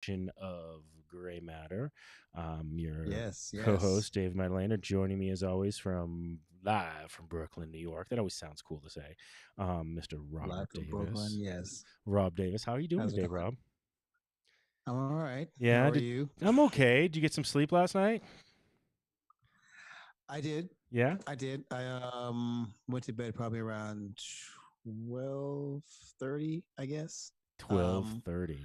Of Gray Matter. Your Yes, yes. co-host Dave Madlaner, joining me as always from live from Brooklyn, New York. That always sounds cool to say. Mr. Live Robert from Brooklyn, Davis. yes. Rob Davis, how are you doing How's it today, going? Rob? I'm all right. How Yeah, are you? I'm okay. Did you get some sleep last night? I did. Yeah, I did. I went to bed probably around 12:30, I guess. Um 12:30.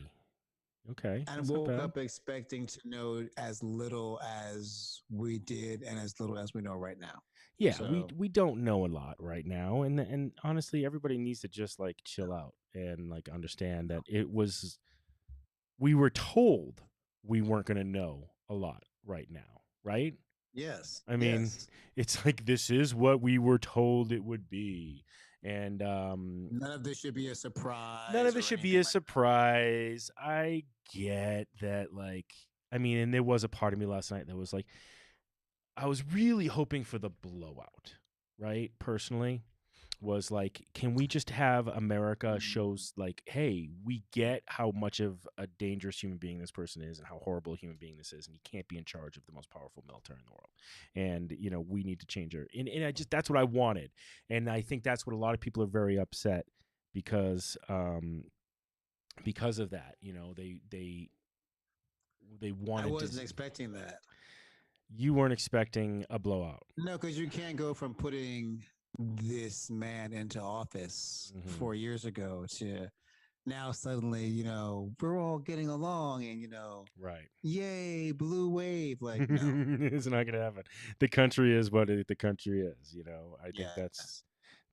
Okay, and that's not woke bad. up expecting to know as little as we did and as little as we know right now. Yeah, we So, we don't know a lot right now, and honestly, everybody needs to just like chill out and like understand that it was we were told we weren't going to know a lot right now, right? yes, I mean, yes. it's like this is what we were told it would be. And None of this should be a none surprise of it or should be anything a like surprise. I get that, like, I mean, and there was a part of me last night that was like, I was really hoping for the blowout, right? Personally, was like, can we just have America that. shows like, hey, we get how much of a dangerous human being this person is and how horrible a human being this is, and you can't be in charge of the most powerful military in the world. And we need to change her. And I just that's what I wanted. And I think that's what a lot of people are very upset because because of that. They I wanted to wasn't expecting that. you weren't expecting a blowout. No, because you can't go from putting this man into office Hmm. 4 years ago to now suddenly, we're all getting along and, Right. yay, blue wave. Like, no. It's not gonna happen. The country is what the country is. I think Yes.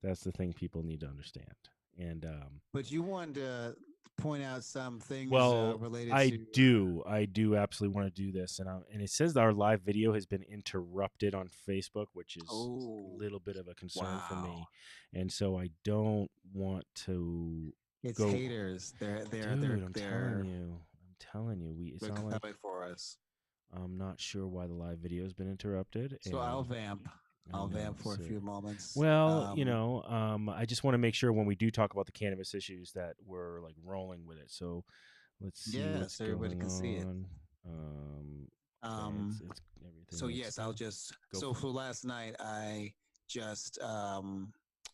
that's the thing people need to understand. And But you wanted to point out some things well, related I to. I do absolutely want to do this, and it says that our live video has been interrupted on Facebook, which is a Oh, little bit of a concern for wow. me, and so I don't want to It's go. haters. Dude, They're I'm telling you, it's they're not like coming for us. I'm not sure why the live video has been interrupted, So I'll and vamp. I I'll know. vamp for a So, few moments. well, I just want to make sure when we do talk about the cannabis issues that we're like rolling with it. So let's see Yeah, what's so everybody going can see it. on. Um, okay, Um, it's everything so looks yes, I'll good. just Go so for it. for last night I just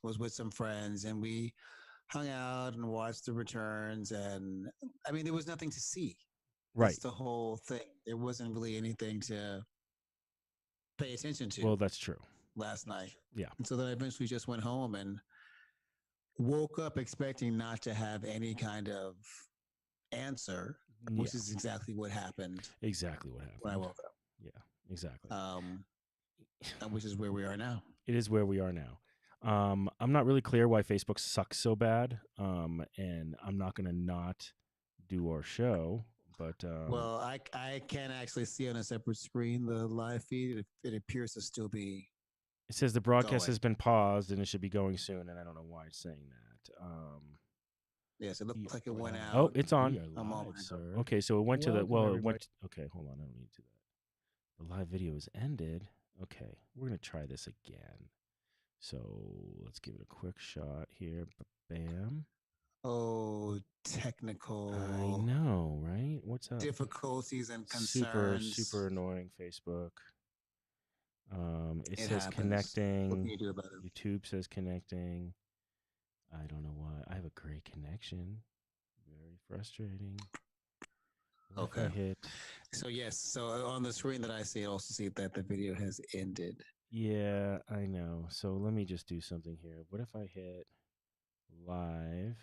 was with some friends and we hung out and watched the returns and I mean there was nothing to see. That's Right. the whole thing. There wasn't really anything to pay attention Well, to that's true. last night. Yeah. And so then I eventually just went home and woke up expecting not to have any kind of answer, which Yeah. is exactly what happened Exactly what when I happened. woke Yeah. Exactly. up. And which is where we are now. It is where we are now. I'm not really clear why Facebook sucks so bad. And I'm not gonna not do our show, but Well, I can actually see on a separate screen the live feed. It appears to still be it says the broadcast going. has been paused and it should be going soon, and I don't know why it's saying that. Yes, it looked like it went Oh, out it's on. a moment ago. Okay, so it went to the well, it went. Okay, hold on, I don't need to do that. The live video is ended. Okay, we're gonna try this again. So let's give it a quick shot here. Bam. Oh, I technical know, right? What's up? difficulties and Super concerns. annoying Facebook. It It says happens. What can connecting. you do about it? YouTube says connecting. I don't know why. I have a great connection. Very frustrating. What if I Okay. hit? So yes, so on the screen that I see, I also see that the video has ended. Yeah, I know. So let me just do something here. What if I hit live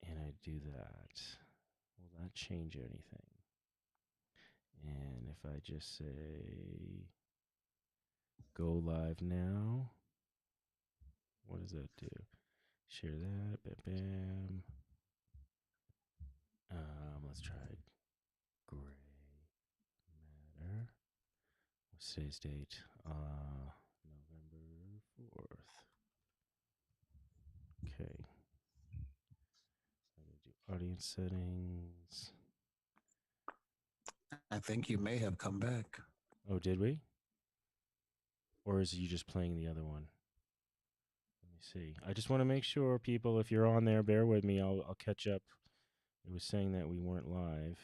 and I do that? Will that change anything? And if I just say go live now, what does that do? Share that. Bam, bam. Let's try gray matter. What's today's date? November 4th. Okay. I'm gonna do audience settings. I think you may have come back. Oh, did we? Or is you just playing the other one? Let me see. I just want to make sure, people, if you're on there, bear with me. I'll catch up It was saying that we weren't live.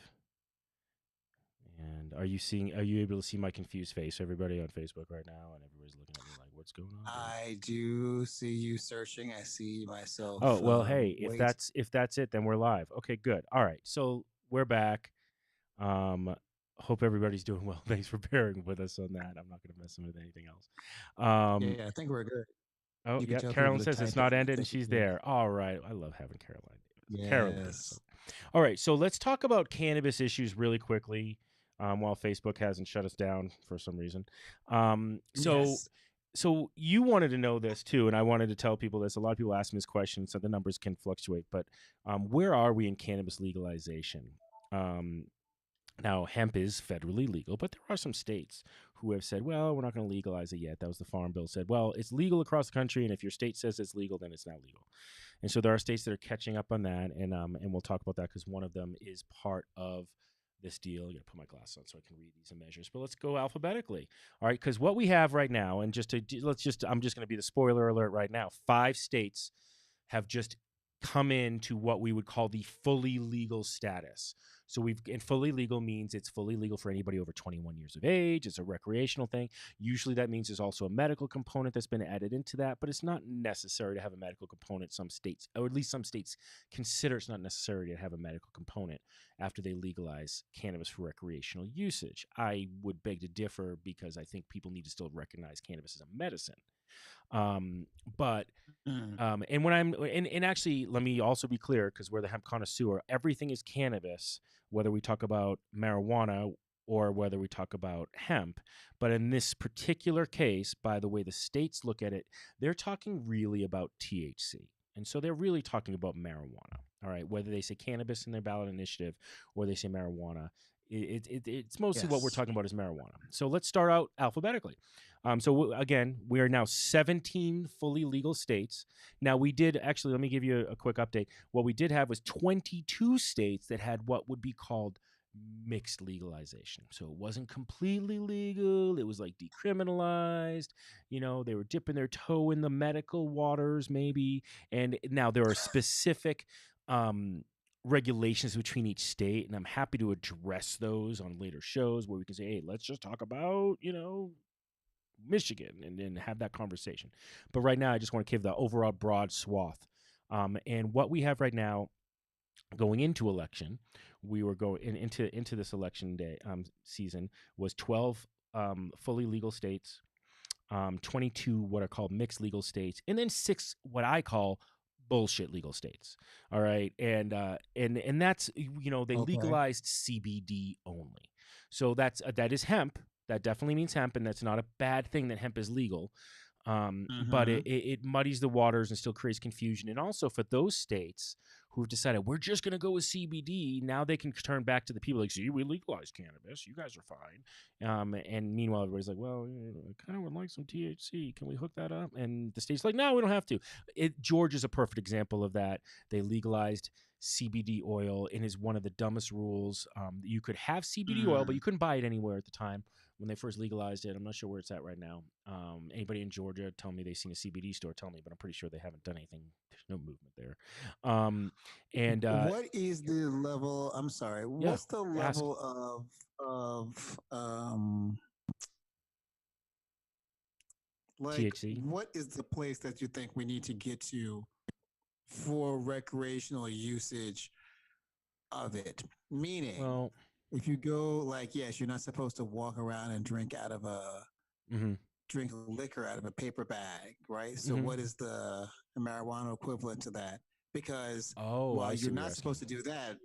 And are you able to see my confused face, everybody on Facebook right now? And everybody's looking at me like, what's going on, dude? I do see you searching. I see Oh, myself well, hey, wait. if that's it, then we're live. Okay, good. All right. So we're back. Um, hope everybody's doing well. Thanks for bearing with us on that. I'm not going to mess with anything else. Um, Yeah, I think we're good. oh, You can yeah. tell people Carolyn to says it's type in not if ended they and can she's hear. there. All right. I love having Caroline Davis. Carolyn Davis. Yes. All right. So let's talk about cannabis issues really quickly while Facebook hasn't shut us down for some reason. So Yes. so you wanted to know this too, and I wanted to tell people this. A lot of people ask me this question, so the numbers can fluctuate. But where are we in cannabis legalization? Um, Now, hemp is federally legal, but there are some states who have said, well, we're not going to legalize it yet. That was the Farm Bill said, well, it's legal across the country, and if your state says it's legal, then it's not legal. And so there are states that are catching up on that, and we'll talk about that because one of them is part of this deal. I got to put my glasses on so I can read these measures, but let's go alphabetically. All right, because what we have right now, and I'm just going to be the spoiler alert right now. 5 states have just come into what we would call the fully legal status. So and fully legal means it's fully legal for anybody over 21 years of age. It's a recreational thing. Usually that means there's also a medical component that's been added into that, but it's not necessary to have a medical component. Some states, or at least some states, consider it's not necessary to have a medical component after they legalize cannabis for recreational usage. I would beg to differ because I think people need to still recognize cannabis as a medicine. Um, but Mm. and when and actually, let me also be clear because we're the hemp connoisseur. Everything is cannabis, whether we talk about marijuana or whether we talk about hemp. But in this particular case, by the way the states look at it, they're talking really about THC. And so they're really talking about marijuana. All right, whether they say cannabis in their ballot initiative or they say marijuana, it's mostly what we're Yes. talking about is marijuana. So let's start out alphabetically. Again, we are now 17 fully legal states. Now, we did actually, let me give you a quick update. What we did have was 22 states that had what would be called mixed legalization. So it wasn't completely legal, it was like decriminalized. They were dipping their toe in the medical waters, maybe. And now there are specific regulations between each state, and I'm happy to address those on later shows where we can say, hey, let's just talk about, Michigan and have that conversation. But right now, I just want to give the overall broad swath. And what we have right now going into election, we were going into this election day season was 12 fully legal states, 22 what are called mixed legal states, and then 6 what I call bullshit legal states. All right, and that's they Okay. legalized CBD only. So that is hemp. That definitely means hemp, and that's not a bad thing that hemp is legal. But Mm-hmm. it muddies the waters and still creates confusion. And also for those states who've decided we're just going to go with CBD, now they can turn back to the people like, see, we legalized cannabis. You guys are fine. And meanwhile, everybody's like, well, I kind of would like some THC. Can we hook that up? And the state's like, no, we don't have to. Georgia's a perfect example of that. They legalized CBD oil and is one of the dumbest rules. You could have CBD oil, but Mm. you couldn't buy it anywhere at the time when they first legalized it. I'm not sure where it's at right now. Anybody in Georgia tell me they've seen a CBD store? Tell me, but I'm pretty sure they haven't done anything. There's no movement there. And What is the level? I'm sorry. Yeah, What's the ask. level of like THC. what is the place that you think we need to get to for recreational usage of it? Meaning, Well, if you go like yes, you're not supposed to walk around and mm-hmm, drink liquor out of a paper bag, right? So mm-hmm. what is the marijuana equivalent to that? Because Oh, while I see you're what you're not asking. supposed to do that,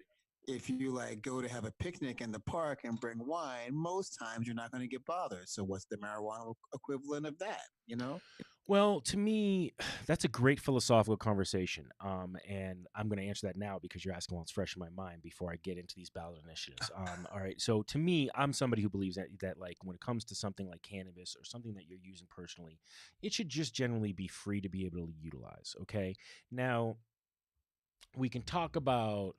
if you like go to have a picnic in the park and bring wine, most times you're not going to get bothered. So what's the marijuana equivalent of that? You know? Well, to me, that's a great philosophical conversation. And I'm going to answer that now because you're asking while it's fresh in my mind before I get into these ballot initiatives. All right. So to me, I'm somebody who believes that like when it comes to something like cannabis or something that you're using personally, it should just generally be free to be able to utilize. Okay. Now, we can talk about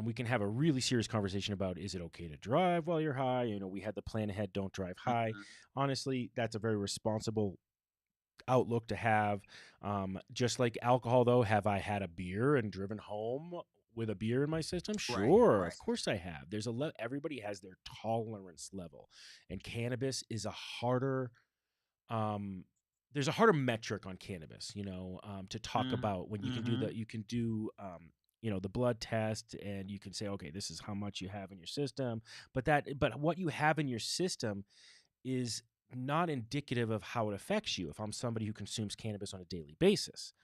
we can have a really serious conversation about is it okay to drive while you're high. We had the plan ahead, don't drive high. Mhm. Honestly, that's a very responsible outlook to have. Just like alcohol, though, have I had a beer and driven home with a beer in my system? Right, Sure, right. of course I have. Everybody has their tolerance level, and cannabis is a harder um there's a harder metric on cannabis, to talk Mm, about when mm-hmm. you can do the blood test, and you can say, okay, this is how much you have in your system, but what you have in your system is not indicative of how it affects you. If I'm somebody who consumes cannabis on a daily basis,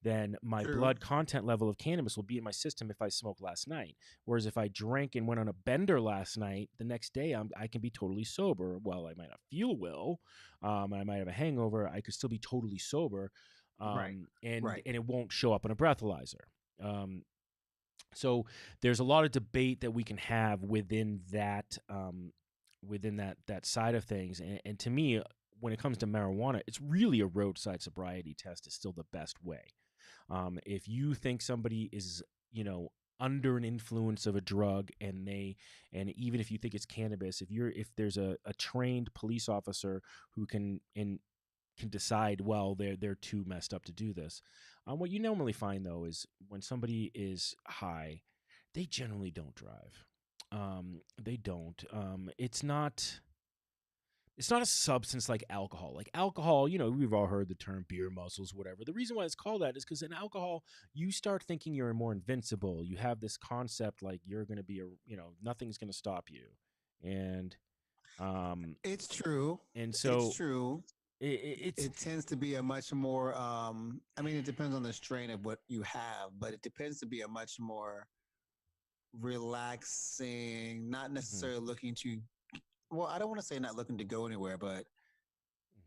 then my True. blood content level of cannabis will be in my system if I smoked last night. Whereas if I drank and went on a bender last night, the next day I can be totally sober. Well, I might not feel well, and I might have a hangover. I could still be totally sober, Right, and right. it won't show up in a breathalyzer. Um, so there's a lot of debate that we can have within that side of things, and to me, when it comes to marijuana, it's really a roadside sobriety test is still the best way. If you think somebody is, under an influence of a drug, and even if you think it's cannabis, if there's a trained police officer who can decide, well, they're too messed up to do this. What you normally find though is when somebody is high, they generally don't drive. They don't. It's not a substance like alcohol. Like alcohol, we've all heard the term beer muscles, whatever. The reason why it's called that is because in alcohol, you start thinking you're more invincible. You have this concept like you're going to be nothing's going to stop you, and um, It's true. and It's so true. it's It tends to be a much more, I mean, it depends on the strain of what you have, but it tends to be a much more relaxing, not mhm, necessarily looking to, well, I don't want to say not looking to go anywhere, but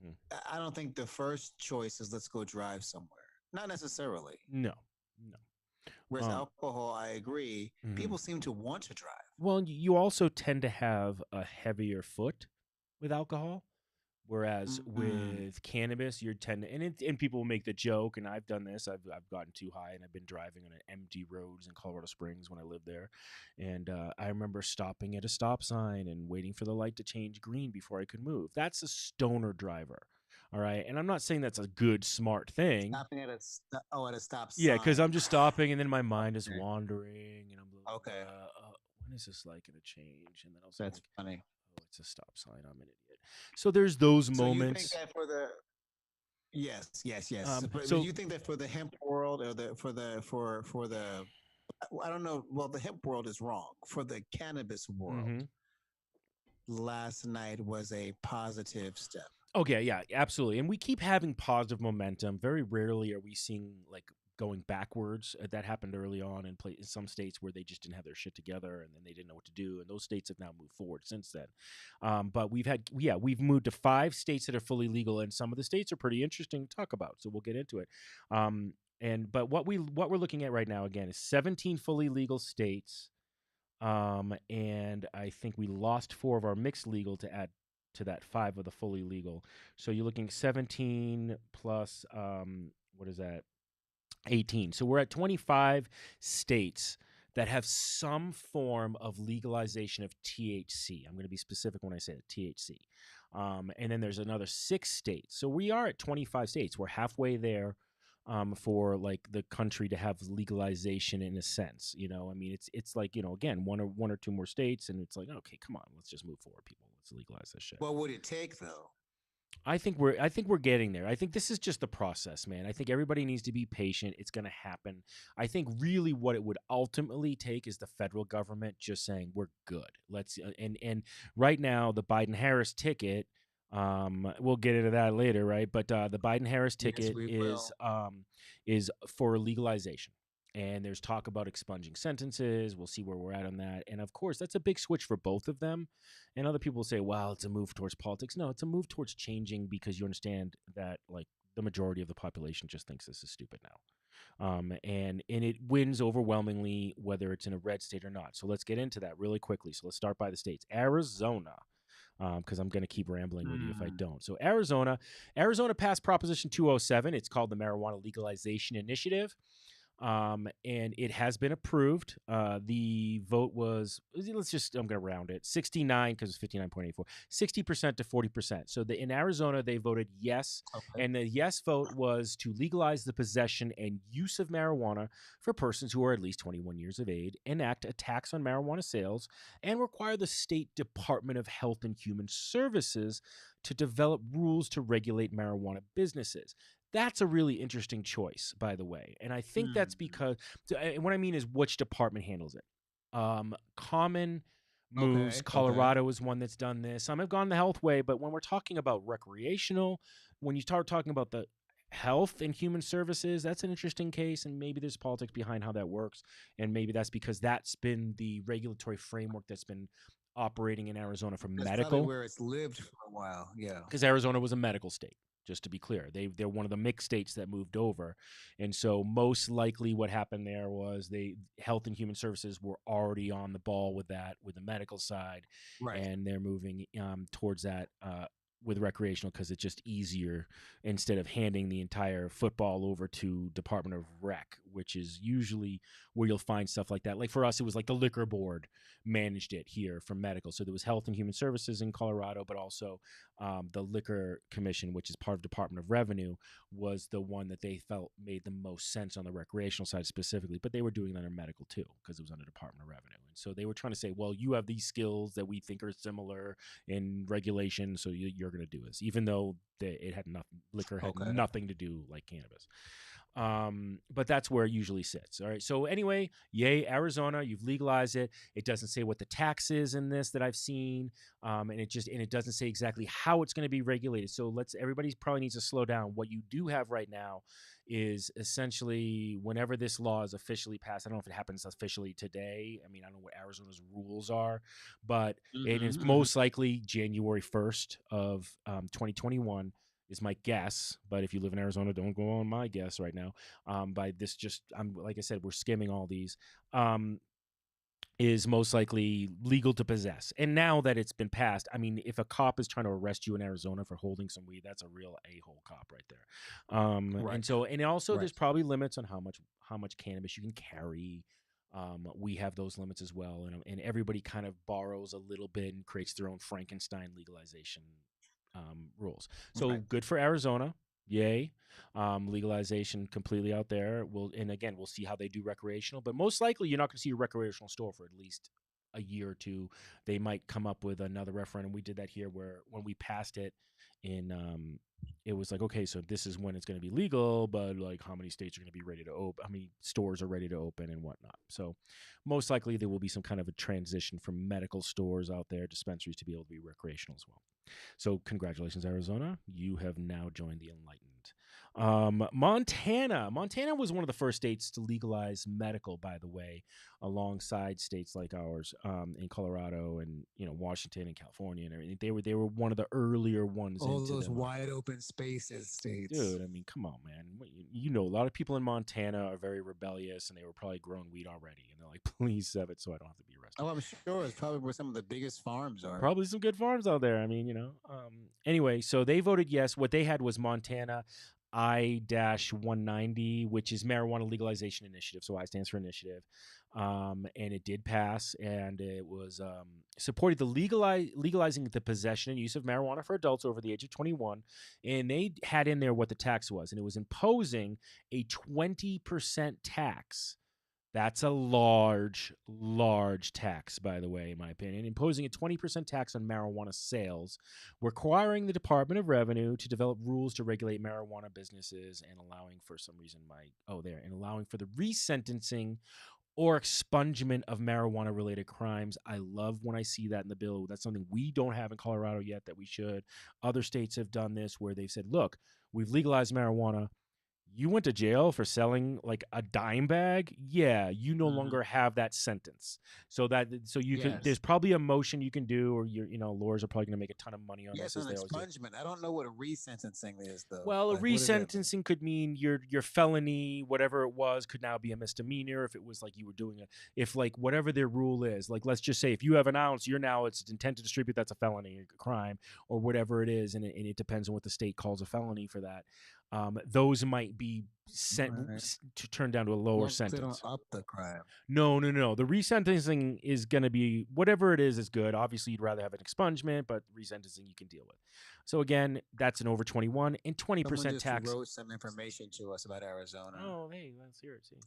mhm. I don't think the first choice is let's go drive somewhere. Not necessarily. No, no. Whereas Um, alcohol, I agree, mhm. people seem to want to drive. Well, you also tend to have a heavier foot with alcohol. Whereas Mm, with cannabis, you're tend to, and people make the joke, and I've done this. I've gotten too high, and I've been driving on empty roads in Colorado Springs when I lived there, and I remember stopping at a stop sign and waiting for the light to change green before I could move. That's a stoner driver, all right. And I'm not saying that's a good, smart thing. stopping at at a stop Yeah, because I'm sign. just stopping, and then my mind is Okay. wandering, and I'm blah, blah, Okay. blah. When is this light going to change? And then all of a sudden, That's like, funny. oh, it's a stop sign. I'm an idiot. So there's those So you think moments. that for the yes, yes, yes. But So you think that for the hemp world or for the I don't know. Well, the hemp world is wrong. For the cannabis world, mhm. last night was a positive step. Okay, yeah, absolutely. And we keep having positive momentum. Very rarely are we seeing like going backwards. That happened early on in some states where they just didn't have their shit together, and then they didn't know what to do. And those states have now moved forward since then. But we've moved to 5 states that are fully legal, and some of the states are pretty interesting to talk about. So we'll get into it. But what we're looking at right now again is 17 fully legal states, and I think we lost 4 of our mixed legal to add to that 5 of the fully legal. So you're looking 17 plus what is that? 18. So we're at 25 states that have some form of legalization of THC. I'm going to be specific when I say it, THC. And then there's another 6 states. So we are at 25 states. We're halfway there, for like the country to have legalization in a sense. I mean, it's like, again, one or two more states, and it's like, okay, come on, let's just move forward, people. Let's legalize this shit. What would it take though? I think we're getting there. I think this is just the process, man. I think everybody needs to be patient. It's going to happen. I think really what it would ultimately take is the federal government just saying we're good. And right now the Biden Harris ticket, we'll get into that later, right? But the Biden Harris Yes, ticket we will. is for legalization. And there's talk about expunging sentences. We'll see where we're at on that. And of course, that's a big switch for both of them. And other people say, well, it's a move towards politics. No, it's a move towards changing because you understand that like the majority of the population just thinks this is stupid now. And it wins overwhelmingly whether it's in a red state or not. So let's get into that really quickly. So let's start by the states. Arizona, because I'm going to keep rambling with you if I Mm, don't. So Arizona passed Proposition 207. It's called the Marijuana Legalization Initiative. And it has been approved. The vote was, I'm going to round it, 69 because it's 59.84, 60% to 40%. So in Arizona, they voted yes. Okay. And the yes vote was to legalize the possession and use of marijuana for persons who are at least 21 years of age, enact a tax on marijuana sales, and require the state Department of Health and Human Services to develop rules to regulate marijuana businesses. That's a really interesting choice, by the way. And I think that's Hmm. because, and what I mean is which department handles it. Common Moves, Okay. Okay. Colorado is one that's done this. Some have gone the health way, but when we're talking about recreational, when you start talking about the health and human services, that's an interesting case. And maybe there's politics behind how that works. And maybe that's because that's been the regulatory framework that's been operating in Arizona for That's probably medical, where it's lived for a while. Yeah. because Arizona was a medical state. Just to be clear, they're one of the mixed states that moved over, and so most likely what happened there was they Health and Human Services were already on the ball with that with the medical side, Right. and they're moving towards that with recreational because it's just easier instead of handing the entire football over to Department of Rec, which is usually where you'll find stuff like that. Like for us, it was like the liquor board managed it here for medical, so there was Health and Human Services in Colorado, but also the Liquor Commission, which is part of Department of Revenue, was the one that they felt made the most sense on the recreational side specifically. But they were doing that under medical too because it was under Department of Revenue. And so they were trying to say, well, you have these skills that we think are similar in regulation, so you're going to do this, even though it had nothing. Liquor had Okay. nothing to do like cannabis. But that's where it usually sits. All right. So anyway, yay, Arizona, you've legalized it. It doesn't say what the tax is in this that I've seen, and it doesn't say exactly how it's going to be regulated. So everybody probably needs to slow down. What you do have right now is essentially whenever this law is officially passed. I don't know if it happens officially today. I mean, I don't know what Arizona's rules are, but it is Mm-hmm, mm-hmm. most likely January 1st of 2021 is my guess. But if you live in Arizona, don't go on my guess right now. By this, I'm like I said, we're skimming all these. Is most likely legal to possess. And now that it's been passed, I mean, if a cop is trying to arrest you in Arizona for holding some weed, that's a real a-hole cop right there. Right. And also Right. there's probably limits on how much cannabis you can carry. We have those limits as well, and everybody kind of borrows a little bit and creates their own Frankenstein legalization rules. So Right. good for Arizona, yay! Legalization completely out there. We'll see how they do recreational, but most likely you're not going to see a recreational store for at least a year or two. They might come up with another referendum. We did that here, where when we passed it in it was like, okay, so this is when it's going to be legal, but like how many states are going to be ready to open, how many stores are ready to open and whatnot. So most likely there will be some kind of a transition from medical stores out there, dispensaries, to be able to be recreational as well. So congratulations, Arizona. You have now joined the enlightened. Montana was one of the first states to legalize medical, by the way, alongside states like ours, in Colorado and Washington and California and everything. They were one of the earlier ones All into those the market. wide open spaces, states. Dude, I mean, come on, man. A lot of people in Montana are very rebellious, and they were probably growing weed already, and they're like, please have it so I don't have to be arrested. Oh, I'm sure it's probably where some of the biggest farms are. Probably some good farms out there. I mean, Anyway, so they voted yes. What they had was Montana I-190, which is marijuana legalization initiative. So I stands for initiative. And it did pass, and it was supported the legalizing the possession and use of marijuana for adults over the age of 21. And they had in there what the tax was, and it was imposing a 20% tax. That's a large, large tax, by the way, in my opinion. Imposing a 20% tax on marijuana sales, requiring the Department of Revenue to develop rules to regulate marijuana businesses, and allowing for some reason and allowing for the resentencing or expungement of marijuana related crimes. I love when I see that in the bill. That's something we don't have in Colorado yet that we should. Other states have done this where they've said, look, we've legalized marijuana. You went to jail for selling like a dime bag. Yeah, you no Hmm. longer have that sentence. So you can. There's Yes. probably a motion you can do, or lawyers are probably going to make a ton of money on Yes, this an as they always do. expungement. I don't know what a resentencing is, though. Well, a Like, what does that mean? resentencing could mean your felony, whatever it was, could now be a misdemeanor. If it was like you were doing if like whatever their rule is, like let's just say if you have an ounce, it's intent to distribute, that's a felony, a crime, or whatever it is, and it depends on what the state calls a felony for that. those might be sent Right. to turn down to a lower Well, they don't sentence. up the crime. No, no, no. The resentencing is going to be whatever it is good. Obviously, you'd rather have an expungement, but resentencing you can deal with. So again, that's an over 21 and Someone 20% just tax. wrote some information to us about Arizona. Oh, hey, let's hear it. See.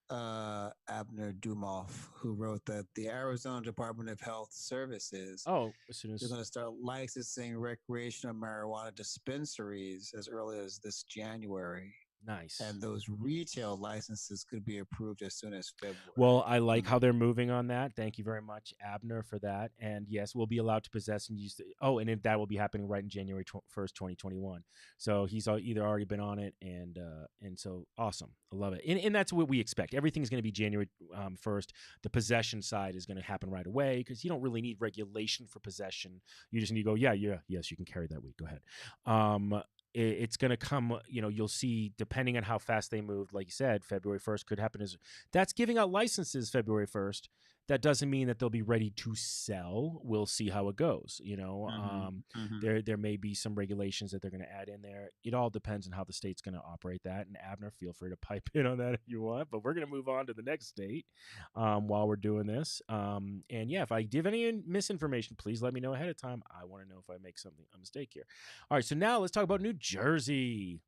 Abner Dumoff, who wrote that the Arizona Department of Health Services, Oh, as soon they're as going to start licensing recreational marijuana dispensaries as early as this January. nice. And those retail licenses could be approved as soon as February. Well, I like how they're moving on that. Thank you very much, Abner, for that. And yes, we'll be allowed to possess and use. And that will be happening right in January 1st, 2021. So he's either already been on it, and so awesome. I love it. And that's what we expect. Everything's going to be January 1st. The possession side is going to happen right away because you don't really need regulation for possession. You just need to go, yes, you can carry that weed. Go ahead. It's going to come, you'll see, depending on how fast they moved, like you said, February 1st could happen. That's giving out licenses February 1st. That doesn't mean that they'll be ready to sell. We'll see how it goes. There may be some regulations that they're going to add in there. It all depends on how the state's going to operate that. And Abner, feel free to pipe in on that if you want. But we're going to move on to the next state while we're doing this. And yeah, if I give any misinformation, please let me know ahead of time. I want to know if I make a mistake here. All right, so now let's talk about New Jersey.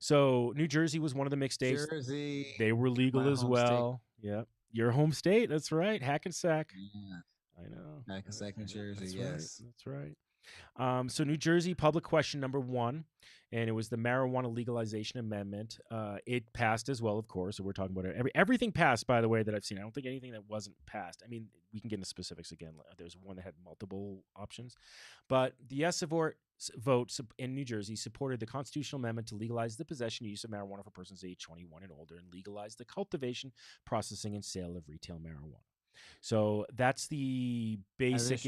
So New Jersey was one of the mixed states. Jersey, they were legal as well. Yeah, your home state. That's right, Hackensack. Yeah. I know. Hackensack, New Jersey. That's Yes. right. That's right. So New Jersey, public question number 1, and it was the marijuana legalization amendment. It passed as well, of course. So we're talking about everything passed, by the way, that I've seen. I don't think anything that wasn't passed. I mean, we can get into specifics again. There's one that had multiple options, but the yes vote in New Jersey supported the constitutional amendment to legalize the possession and use of marijuana for persons aged 21 and older, and legalize the cultivation, processing, and sale of retail marijuana. So that's the basic,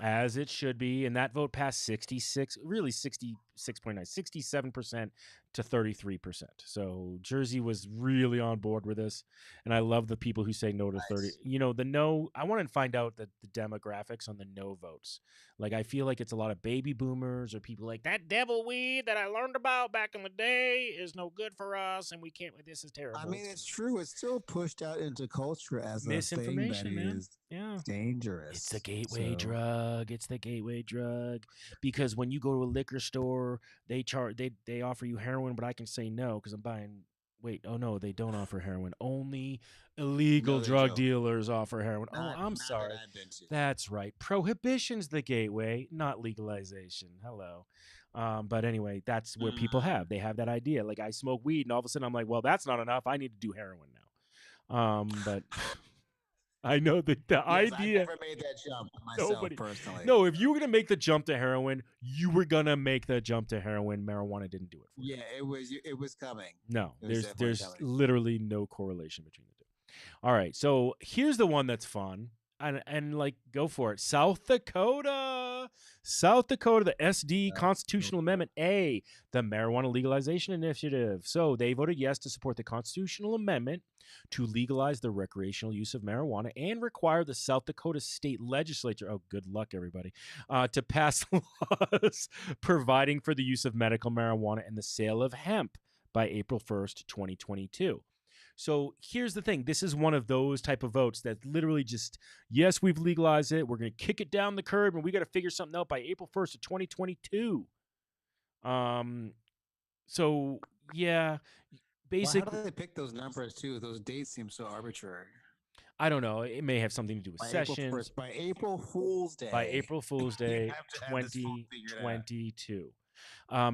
as it should be. And that vote passed 67% to 33%. So Jersey was really on board with this. And I love the people who say no to 30. The no, I want to find out the demographics on the no votes. Like, I feel like it's a lot of baby boomers or people like, that devil weed that I learned about back in the day is no good for us. And we can't, this is terrible. I mean, it's true. It's still pushed out into culture as misinformation, a thing that man. is yeah. dangerous. It's the gateway drug. It's the gateway drug. Because when you go to a liquor store, they offer you heroin, but I can say no because I'm buying. Wait, oh no, they don't offer heroin. Only illegal drug dealers offer heroin. I'm sorry. That's right. Prohibition's the gateway, not legalization. Hello. But anyway, that's where people have. They have that idea. Like, I smoke weed, and all of a sudden I'm like, well, that's not enough. I need to do heroin now. But I know that the idea. I never made that jump myself personally. No, if you were gonna make the jump to heroin, you were gonna make the jump to heroin. Marijuana didn't do it for you. Yeah, it was coming. No, there's literally no correlation between the two. All right, so here's the one that's fun. And like, go for it. South Dakota, the SD Constitutional Amendment A, the Marijuana Legalization Initiative. So they voted yes to support the constitutional amendment to legalize the recreational use of marijuana and require the South Dakota state legislature, oh, good luck, everybody, to pass laws providing for the use of medical marijuana and the sale of hemp by April 1st, 2022. So here's the thing. This is one of those type of votes that literally just, yes, we've legalized it. We're going to kick it down the curb, and we got to figure something out by April 1st of 2022. So, yeah, basically. How do they pick those numbers, too? Those dates seem so arbitrary. I don't know. It may have something to do with sessions. By April Fool's Day. By April Fool's Day 2022.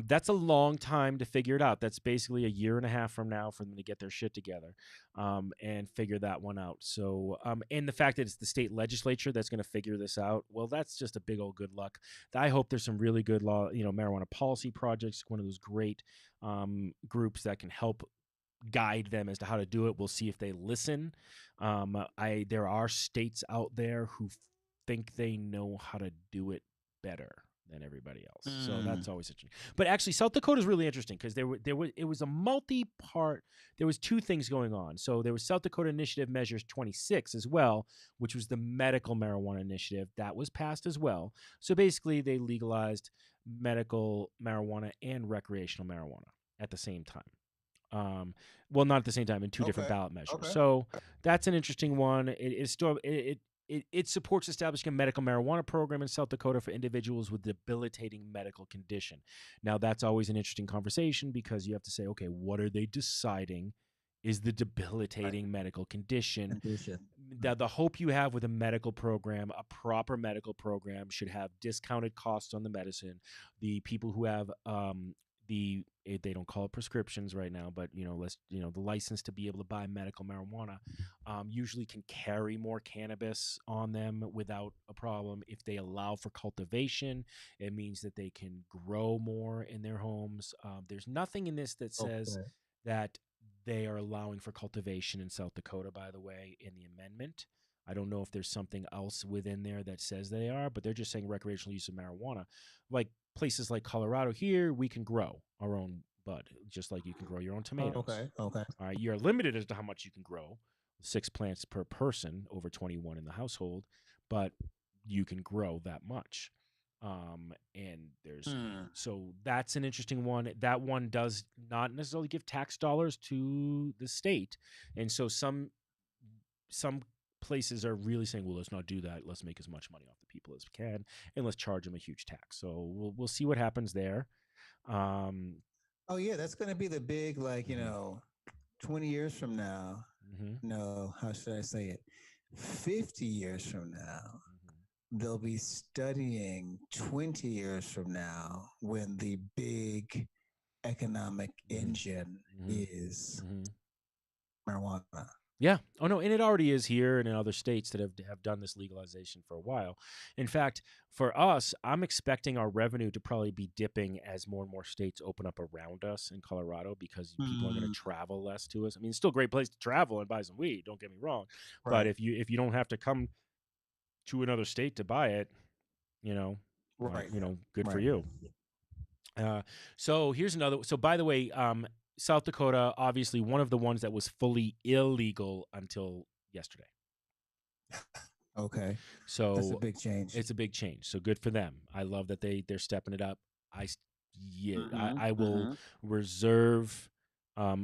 That's a long time to figure it out. That's basically a year and a half from now for them to get their shit together and figure that one out. So, and the fact that it's the state legislature that's going to figure this out, well, that's just a big old good luck. I hope there's some really good marijuana policy projects, one of those great groups that can help guide them as to how to do it. We'll see if they listen. There are states out there who think they know how to do it better than everybody else. So that's always interesting. But actually, South Dakota is really interesting because it was a multi-part. There was two things going on. So there was South Dakota Initiative Measures 26 as well, which was the medical marijuana initiative that was passed as well. So basically, they legalized medical marijuana and recreational marijuana at the same time. Well, not at the same time, in two different Okay. ballot measures. Okay. So that's an interesting one. It supports establishing a medical marijuana program in South Dakota for individuals with debilitating medical condition. Now, that's always an interesting conversation because you have to say, okay, what are they deciding is the Right. debilitating medical condition? Condition. That the hope you have with a medical program, a proper medical program, should have discounted costs on the medicine. The people who have they don't call it prescriptions right now, but the license to be able to buy medical marijuana usually can carry more cannabis on them without a problem. If they allow for cultivation, it means that they can grow more in their homes. There's nothing in this that says Okay. that they are allowing for cultivation in South Dakota, by the way, in the amendment. I don't know if there's something else within there that says they are, but they're just saying recreational use of marijuana. Like places like Colorado here, we can grow our own bud, just like you can grow your own tomatoes. Okay. Okay. All right, you're limited as to how much you can grow, 6 plants per person over 21 in the household, but you can grow that much. And there's Hmm. so that's an interesting one. That one does not necessarily give tax dollars to the state, and so some places are really saying, well, let's not do that. Let's make as much money off the people as we can, and let's charge them a huge tax. So we'll see what happens there. Um, Oh yeah, that's going to be the big, like, mhm, 20 years from now. mhm, No, how should I say it? 50 years from now, mhm, they'll be studying 20 years from now when the big economic mhm, engine mhm, is mhm. marijuana. Yeah. Oh no, and it already is here and in other states that have done this legalization for a while. In fact, for us, I'm expecting our revenue to probably be dipping as more and more states open up around us in Colorado because people are going to Mm, travel less to us. I mean, it's still a great place to travel and buy some weed, don't get me wrong. But right, if you don't have to come to another state to buy it, you know, right, good for right. you. Uh, so here's another. So by the way, South Dakota, obviously one of the ones that was fully illegal until yesterday. Okay, that's a So big change. it's a big change. So good for them. I love that they're stepping it up. I s- yeah, Mm-hmm, I will mm-hmm. reserve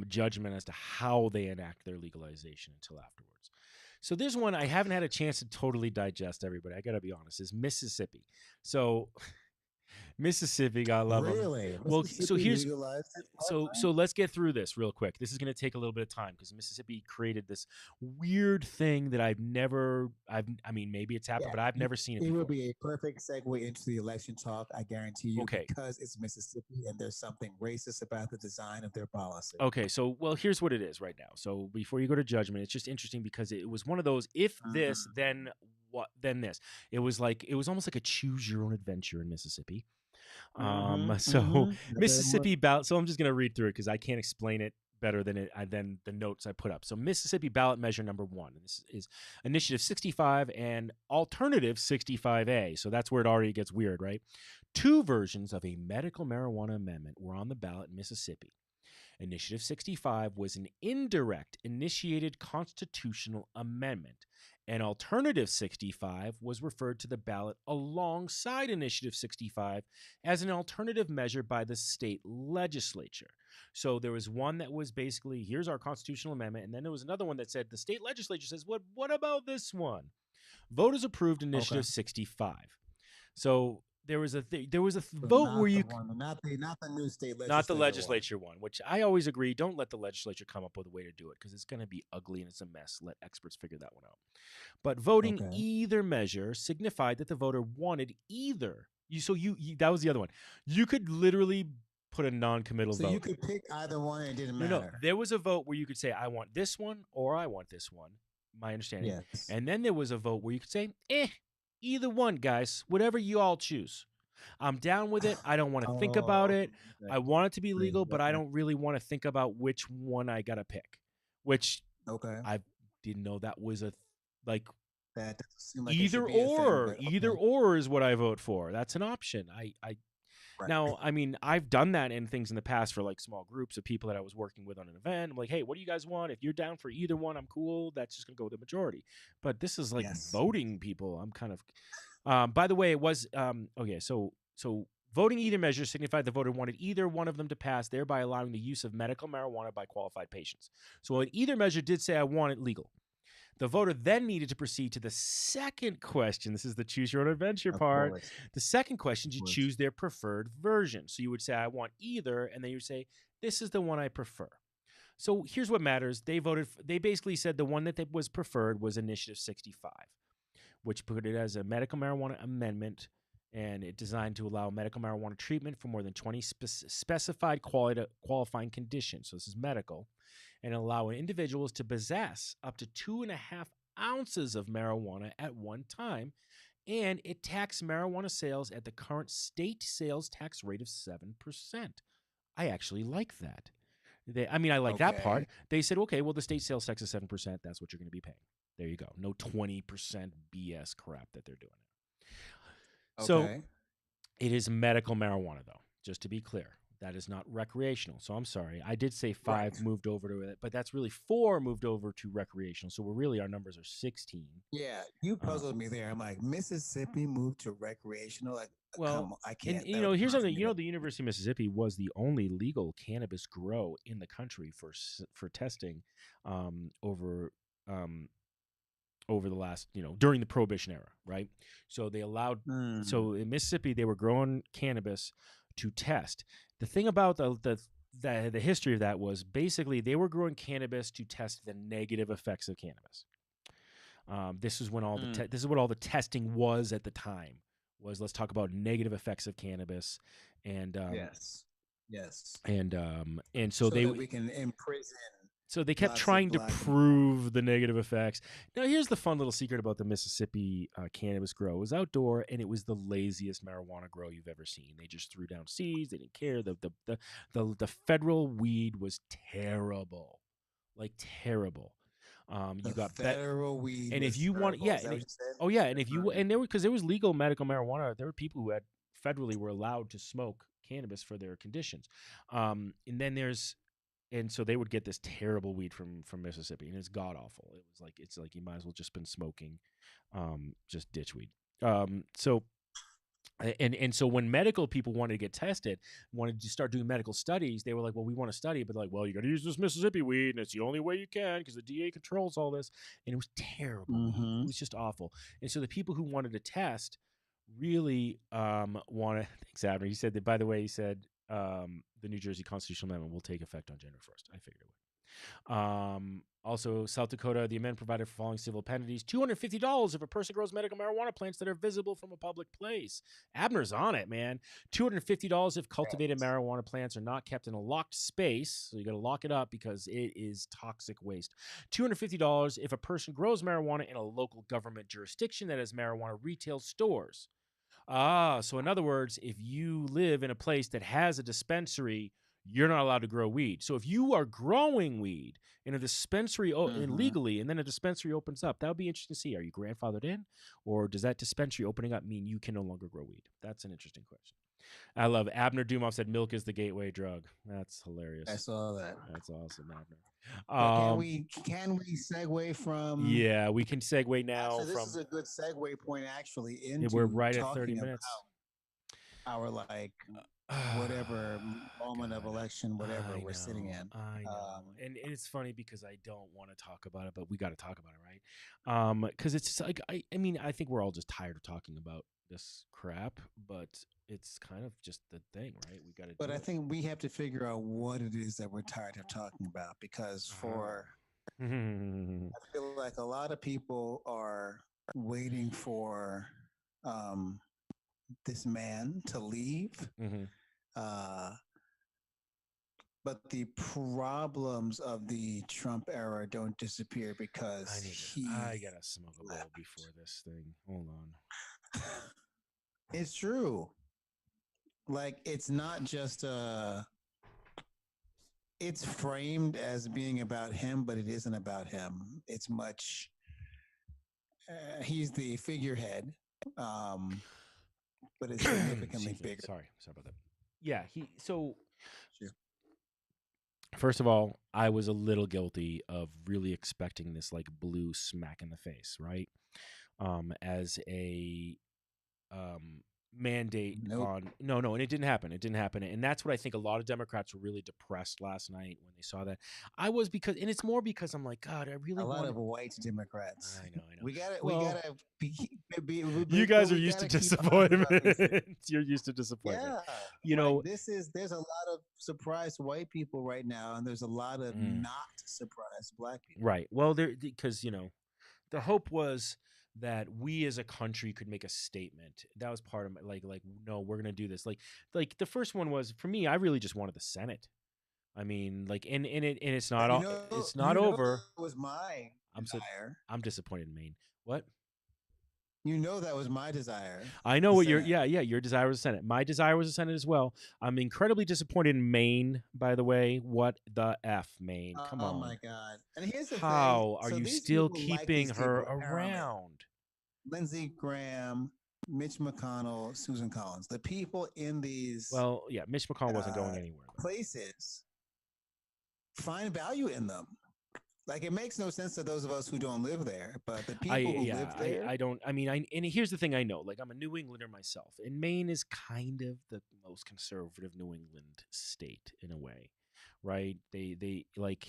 judgment as to how they enact their legalization until afterwards. So this one I haven't had a chance to totally digest. Everybody, I got to be honest, is Mississippi. So Mississippi, gotta love them. Really? Well, so Mississippi here's legalized it? so let's get through this real quick. This is going to take a little bit of time because Mississippi created this weird thing that I mean, maybe it's happened, Yeah, but I've never seen it it will before. be a perfect segue into the election talk, I guarantee you, Okay. because it's Mississippi and there's something racist about the design of their policy. Okay, so well, here's what it is right now. So before you go to judgment, it's just interesting because it was one of those if this, Mhm. then what, then this. It was almost like a choose your own adventure in Mississippi. Mhm. So Mhm. That very much. Mississippi ballot. So I'm just gonna read through it because I can't explain it better than the notes I put up. So Mississippi ballot measure number one. And this is Initiative 65 and Alternative 65A. So that's where it already gets weird, right? Two versions of a medical marijuana amendment were on the ballot in Mississippi. Initiative 65 was an indirect initiated constitutional amendment. And Alternative 65 was referred to the ballot alongside Initiative 65 as an alternative measure by the state legislature. So there was one that was basically, here's our constitutional amendment. And then there was another one that said, the state legislature says, what about this one? Voters approved Okay. Initiative 65. So there was a But vote where not the you one, not the new state not the legislator one. legislature one, which I always agree. Don't let the legislature come up with a way to do it because it's going to be ugly and it's a mess. Let experts figure that one out. But voting Okay. either measure signified that the voter wanted either. That was the other one. You could literally put a non-committal So you vote. could pick either one and it didn't No, matter. there was a vote where you could say I want this one or I want this one. My understanding. Yes. And then there was a vote where you could say, either one, guys, whatever you all choose. I'm down with it. I don't want to think about Oh, it. okay. I want it to be Great. legal, but I Okay. don't really want to think about which one I gotta pick. Which Okay. I didn't know that was like That doesn't seem like it should be a thing, but Either okay. or is what I vote for. That's an option. I Right. now, I mean, I've done that in things in the past for like small groups of people that I was working with on an event. I'm like, hey, what do you guys want? If you're down for either one, I'm cool. That's just gonna go with the majority. But this is like Yes. voting people. I'm kind of by the way, it was okay, so Voting either measure signified the voter wanted either one of them to pass, thereby allowing the use of medical marijuana by qualified patients. So either measure did say I want it legal. The voter then needed to proceed to the second question. This is the choose your own adventure Of part. course. The second question, Of you course. choose their preferred version. So you would say, I want either, and then you would say, this is the one I prefer. So here's what matters. They basically said the one that was preferred was Initiative 65, which put it as a medical marijuana amendment, and it designed to allow medical marijuana treatment for more than 20 specified qualifying conditions. So this is medical, and allow individuals to possess up to 2.5 ounces of marijuana at one time. And it taxed marijuana sales at the current state sales tax rate of 7%. I actually like that. I like that part. Okay. They said, okay, well, the state sales tax is 7%. That's what you're going to be paying. There you go. No 20% BS crap that they're doing. So Okay. it is medical marijuana, though, just to be clear. That is not recreational. So I'm sorry. I did say 5 Right. moved over to it, but that's really 4 moved over to recreational. So our numbers are 16. Yeah, you puzzled me there. I'm like, Mississippi moved to recreational. Like, Well, come on, I and can't. you That know, would here's something. constantly You know, go. the University of Mississippi was the only legal cannabis grow in the country for testing over over the last, during the Prohibition era, right? So they allowed, Mm, so in Mississippi, they were growing cannabis to test. The thing about the history of that was basically they were growing cannabis to test the negative effects of cannabis. This is when this is what all the testing was at the time. Was let's talk about negative effects of cannabis, and yes, yes. and so So that we can imprison they kept lots of trying to black and prove the negative effects. Now, here's the fun little secret about the Mississippi cannabis grow. It was outdoor, and it was the laziest marijuana grow you've ever seen. They just threw down seeds. They didn't care. The federal weed was terrible, like terrible. You the got federal weed and if was you want, terrible. yeah, Is that what you said? oh yeah, and if you and there because there was legal medical marijuana, there were people who had federally were allowed to smoke cannabis for their conditions, and then there's and so they would get this terrible weed from Mississippi, and it's god awful. It's like you might as well just been smoking, just ditch weed. So and so when medical people wanted to get tested, wanted to start doing medical studies, they were like, well, we want to study, but like, well, you got to use this Mississippi weed, and it's the only way you can because the DA controls all this, and it was terrible weed. Mm-hmm. It was just awful. And so the people who wanted to test really wanted. Thanks, Abner. He said that. By the way, he said the New Jersey constitutional amendment will take effect on January 1st. I figured it would. Also, South Dakota, the amendment provided for following civil penalties: $250 if a person grows medical marijuana plants that are visible from a public place. Abner's on it, man. $250 if cultivated marijuana plants are not kept in a locked space. So you got to lock it up because it is toxic waste. $250 if a person grows marijuana in a local government jurisdiction that has marijuana retail stores. So in other words, if you live in a place that has a dispensary, you're not allowed to grow weed. So if you are growing weed in a dispensary illegally, and then a dispensary opens up, that would be interesting to see. Are you grandfathered in, or does that dispensary opening up mean you can no longer grow weed? That's an interesting question. I love Abner Dumoff said milk is the gateway drug. That's hilarious. I saw that. That's awesome, Abner. But can we segue from? Yeah, we can segue now. Actually, this is a good segue point. Actually, into we're right at 30 talking minutes. About our whatever moment of election, whatever we're sitting in. I know, and it's funny because I don't want to talk about it, but we got to talk about it, right? Because it's just like I mean, I think we're all just tired of talking about this crap, but it's kind of just the thing, right? We got to. But I think we have to figure out what it is that we're tired of talking about because for I feel like a lot of people are waiting for this man to leave. But the problems of the Trump era don't disappear because I gotta smoke a bowl before this thing. Hold on. It's true. Like it's not just it's framed as being about him, but it isn't about him. It's much. He's the figurehead, but it's significantly bigger. Sorry about that. Yeah, So, Sure. First of all, I was a little guilty of really expecting this like blue smack in the face, right? As a mandate Nope. on and it didn't happen. It didn't happen. And that's what I think a lot of Democrats were really depressed last night when they saw that. I was because and it's more because I'm like, God, I really A lot want of white Democrats. I know. We Well, gotta be you but guys are we used to gotta keep honest disappointment. about these things. You're used to disappointment. Yeah, You like know, there's a lot of surprised white people right now, and there's a lot of mm, not surprised black people. right. Well, there because the hope was that we as a country could make a statement. That was part of my like no, we're gonna do this. Like the first one was for me. I really just wanted the Senate. I mean, like, and it's not all. It's not over. That was my I'm so desire. I'm disappointed in Maine. What? You know that was my desire. I know The what your Senate. your desire was a Senate. My desire was a Senate as well. I'm incredibly disappointed in Maine, by the way. What the F, Maine? Come Oh on. my God! And here's the thing. How are So you these still people like keeping these her people apparently. around? Lindsey Graham, Mitch McConnell, Susan Collins. The people in these Well, yeah, Mitch McConnell wasn't going anywhere. places find value in them. Like it makes no sense to those of us who don't live there, but the people who live there. I don't. I mean, and here's the thing. I know, like, I'm a New Englander myself, and Maine is kind of the most conservative New England state in a way, right? They like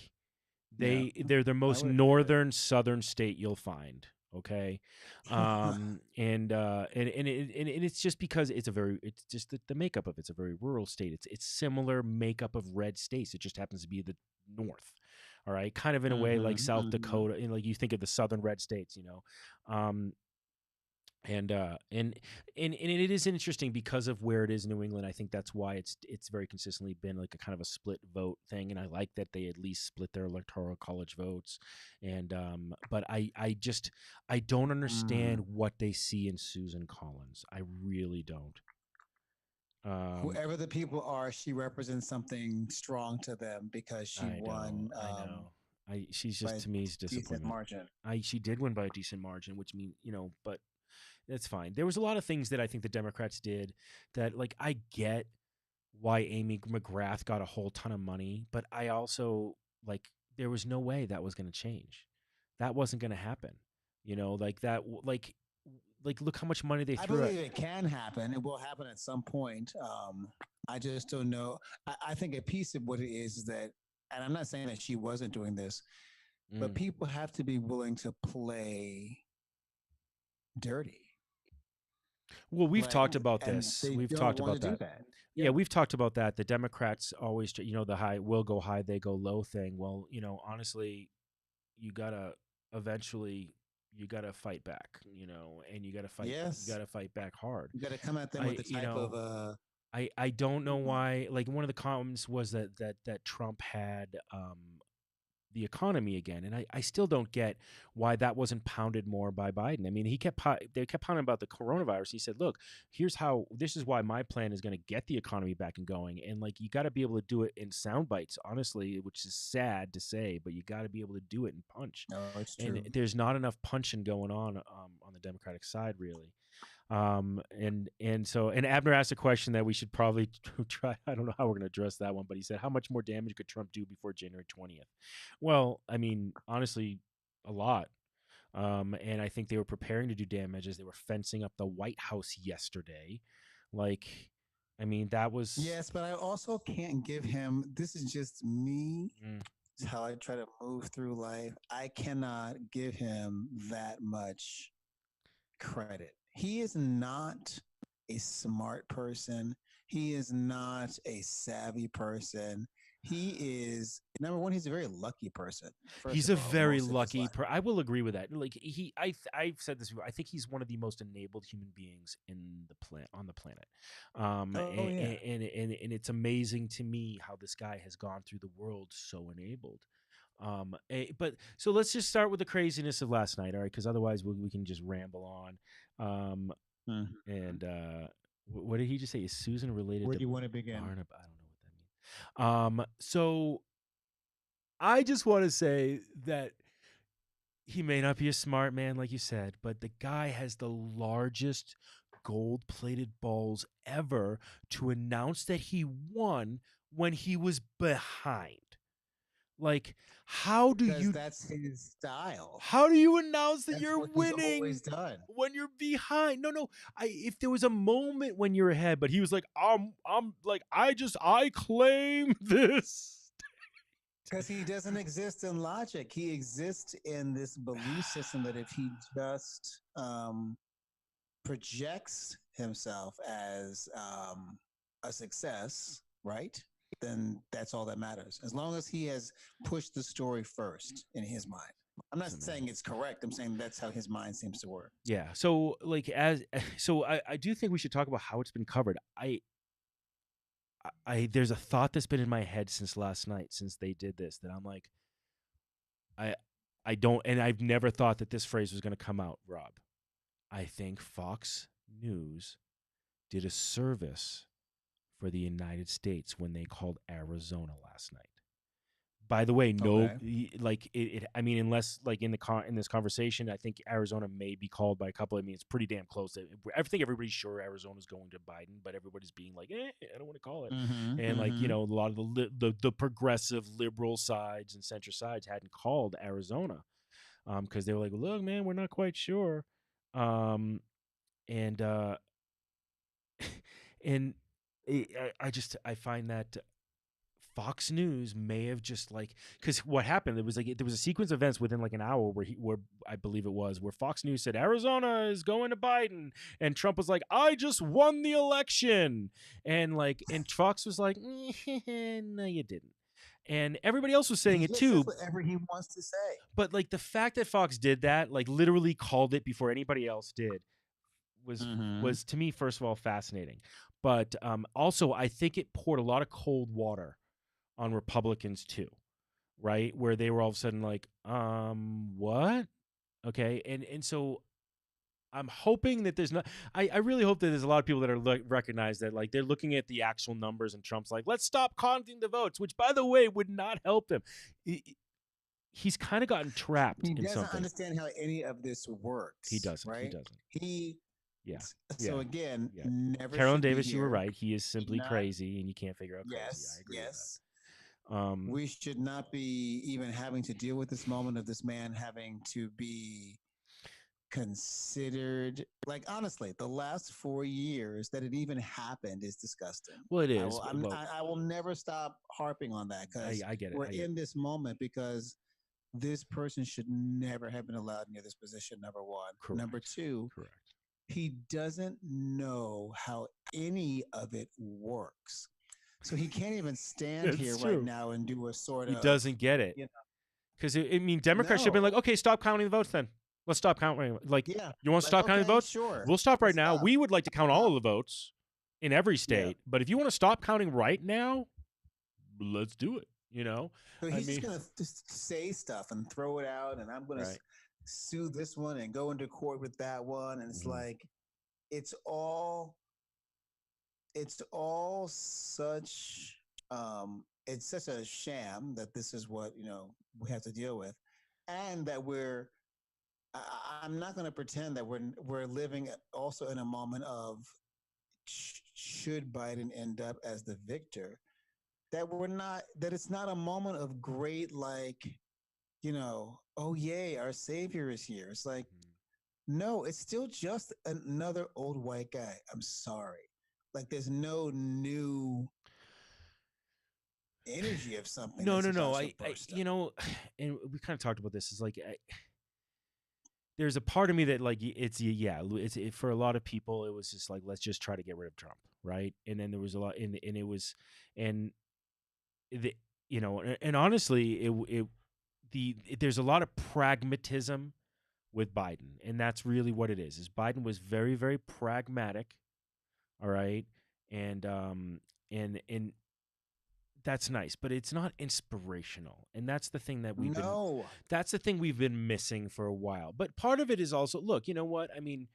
they're the most northern southern state you'll find. Okay, and it's just because it's just the makeup of it's a very rural state. It's similar makeup of red states. It just happens to be the north. All right, kind of in a way like South Dakota, and like you think of the southern red states, um, and it is interesting because of where it is in New England. I think that's why it's very consistently been like a kind of a split vote thing, and I like that they at least split their electoral college votes. And but I don't understand what they see in Susan Collins. I really don't. Whoever the people are, she represents something strong to them because she won. I know. She's just to me is disappointment. Margin. She did win by a decent margin, which means but that's fine. There was a lot of things that I think the Democrats did that, like, I get why Amy McGrath got a whole ton of money, but I also like there was no way that was going to change. That wasn't going to happen. Like that, like look how much money they threw. I believe it can happen. It will happen at some point. I just don't know. I think a piece of what it is that, and I'm not saying that she wasn't doing this, but people have to be willing to play dirty. Well, we've talked about this. We've talked about that. Yeah, we've talked about that. The Democrats always, the high will go high, they go low thing. Well, honestly, you gotta eventually you gotta fight back, and you gotta fight. Yes. You gotta fight back hard. You gotta come at them with the type of. I don't know why. Like one of the comments was that Trump had the economy again, and I still don't get why that wasn't pounded more by Biden. I mean, they kept pounding about the coronavirus. He said, "Look, this is why my plan is going to get the economy back and going." And like, you got to be able to do it in sound bites, honestly, which is sad to say, but you got to be able to do it in punch. No, it's true. And there's not enough punching going on the Democratic side, really. And Abner asked a question that we should probably try. I don't know how we're going to address that one, but he said, how much more damage could Trump do before January 20th? Well, I mean, honestly, a lot. And I think they were preparing to do damage as they were fencing up the White House yesterday. Like, I mean, that was. Yes, but I also can't give him, this is just me. It's how I try to move through life. I cannot give him that much credit. He is not a smart person. He is not a savvy person. He is, number one, he's a very lucky person. He's a very lucky I will agree with that. Like I've said this before. I think he's one of the most enabled human beings on the planet. And it's amazing to me how this guy has gone through the world so enabled. But so let's just start with the craziness of last night, all right? Because otherwise we can just ramble on. And what did he just say? Is Susan related? Where do you want to begin? Barnab? I don't know what that means. So I just want to say that he may not be a smart man, like you said, but the guy has the largest gold-plated balls ever to announce that he won when he was behind. Like, how do because you that's his style. how do you announce that That's you're what he's winning always done. when you're behind? No, no. If there was a moment when you're ahead, but he was like, I'm like, I claim this. Because he doesn't exist in logic. He exists in this belief system that if he just projects himself as a success, right? Then that's all that matters. As long as he has pushed the story first in his mind. I'm not saying it's correct. I'm saying that's how his mind seems to work. Yeah. So like I do think we should talk about how it's been covered. I there's a thought that's been in my head since last night, since they did this, that I'm like, I I don't, and I've never thought that this phrase was going to come out, Rob. I think Fox News did a service for the United States when they called Arizona last night. By the way, no, Okay. like I mean, unless like in this conversation, I think Arizona may be called by a couple. I mean, it's pretty damn close. I think everybody's sure Arizona's going to Biden, but everybody's being like, I don't want to call it. Mm-hmm. And like, Mm-hmm. a lot of the progressive liberal sides and center sides hadn't called Arizona, because they were like, look, man, we're not quite sure, um, and and I find that Fox News may have just like, because what happened, it was like there was a sequence of events within like an hour where I believe it was, where Fox News said Arizona is going to Biden, and Trump was like, I just won the election, and Fox was like, no, you didn't, and everybody else was saying He it just says too. whatever he wants to say. But like the fact that Fox did that, like literally called it before anybody else did, was Mm-hmm. was to me, first of all, fascinating. But also, I think it poured a lot of cold water on Republicans too, right? Where they were all of a sudden like, what? Okay, and so I'm hoping that there's not. I really hope that there's a lot of people that are recognize that, like, they're looking at the actual numbers, and Trump's like, let's stop counting the votes, which by the way would not help him. He's kind of gotten trapped He in doesn't something. understand how any of this He works, doesn't. He right? doesn't. He Yeah. so Yeah. again, Yeah. never Carolyn should be Davis, you were here. right. He is Should simply not. crazy, and you can't figure out crazy. I Yes, agree with yes. that. We should not be even having to deal with this moment of this man having to be considered. Like honestly, the last 4 years that it even happened is disgusting. Well, it I is. will. Well, I will never stop harping on that because I get it. we're I get it. in this moment because this person should never have been allowed near this position. Number one. Number Correct. two, Correct. he doesn't know how any of it works. So he can't even stand here It's right true. now and do a sort He of, doesn't get it, you because I mean, Democrats should have been like, know, okay, stop counting the votes then. Let's stop counting. Like, no, yeah, you want to like, stop counting the okay, votes? sure, We'll stop right let's now. stop. We would like to count all Stop. of the votes in every Yeah. state, but if you want to stop counting right now, let's do it. So I he's just mean, going to just say stuff and throw it out, and I'm going to right? sue this one and go into court with that one. And it's Mhm. like, it's all, it's all such, it's such a sham that this is what, we have to deal with. And that I'm not going to pretend that we're living also in a moment of should Biden end up as the victor, that it's not a moment of great, like, oh yay, our savior is here. It's like, Mhm. no, it's still just another old white guy. I'm sorry. Like there's no new energy of something No, that's no, no. about to burst up. And we kind of talked about this. Is like, there's a part of me that like for a lot of people it was just like, let's just try to get rid of Trump, right? And then there was a lot, and it was, and the and honestly, there's a lot of pragmatism with Biden, and that's really what it is. Is Biden was very, very pragmatic, all right, and and that's nice, but it's not inspirational, and No. that's the thing we've been missing for a while. But part of it is also, look, you know what? I mean,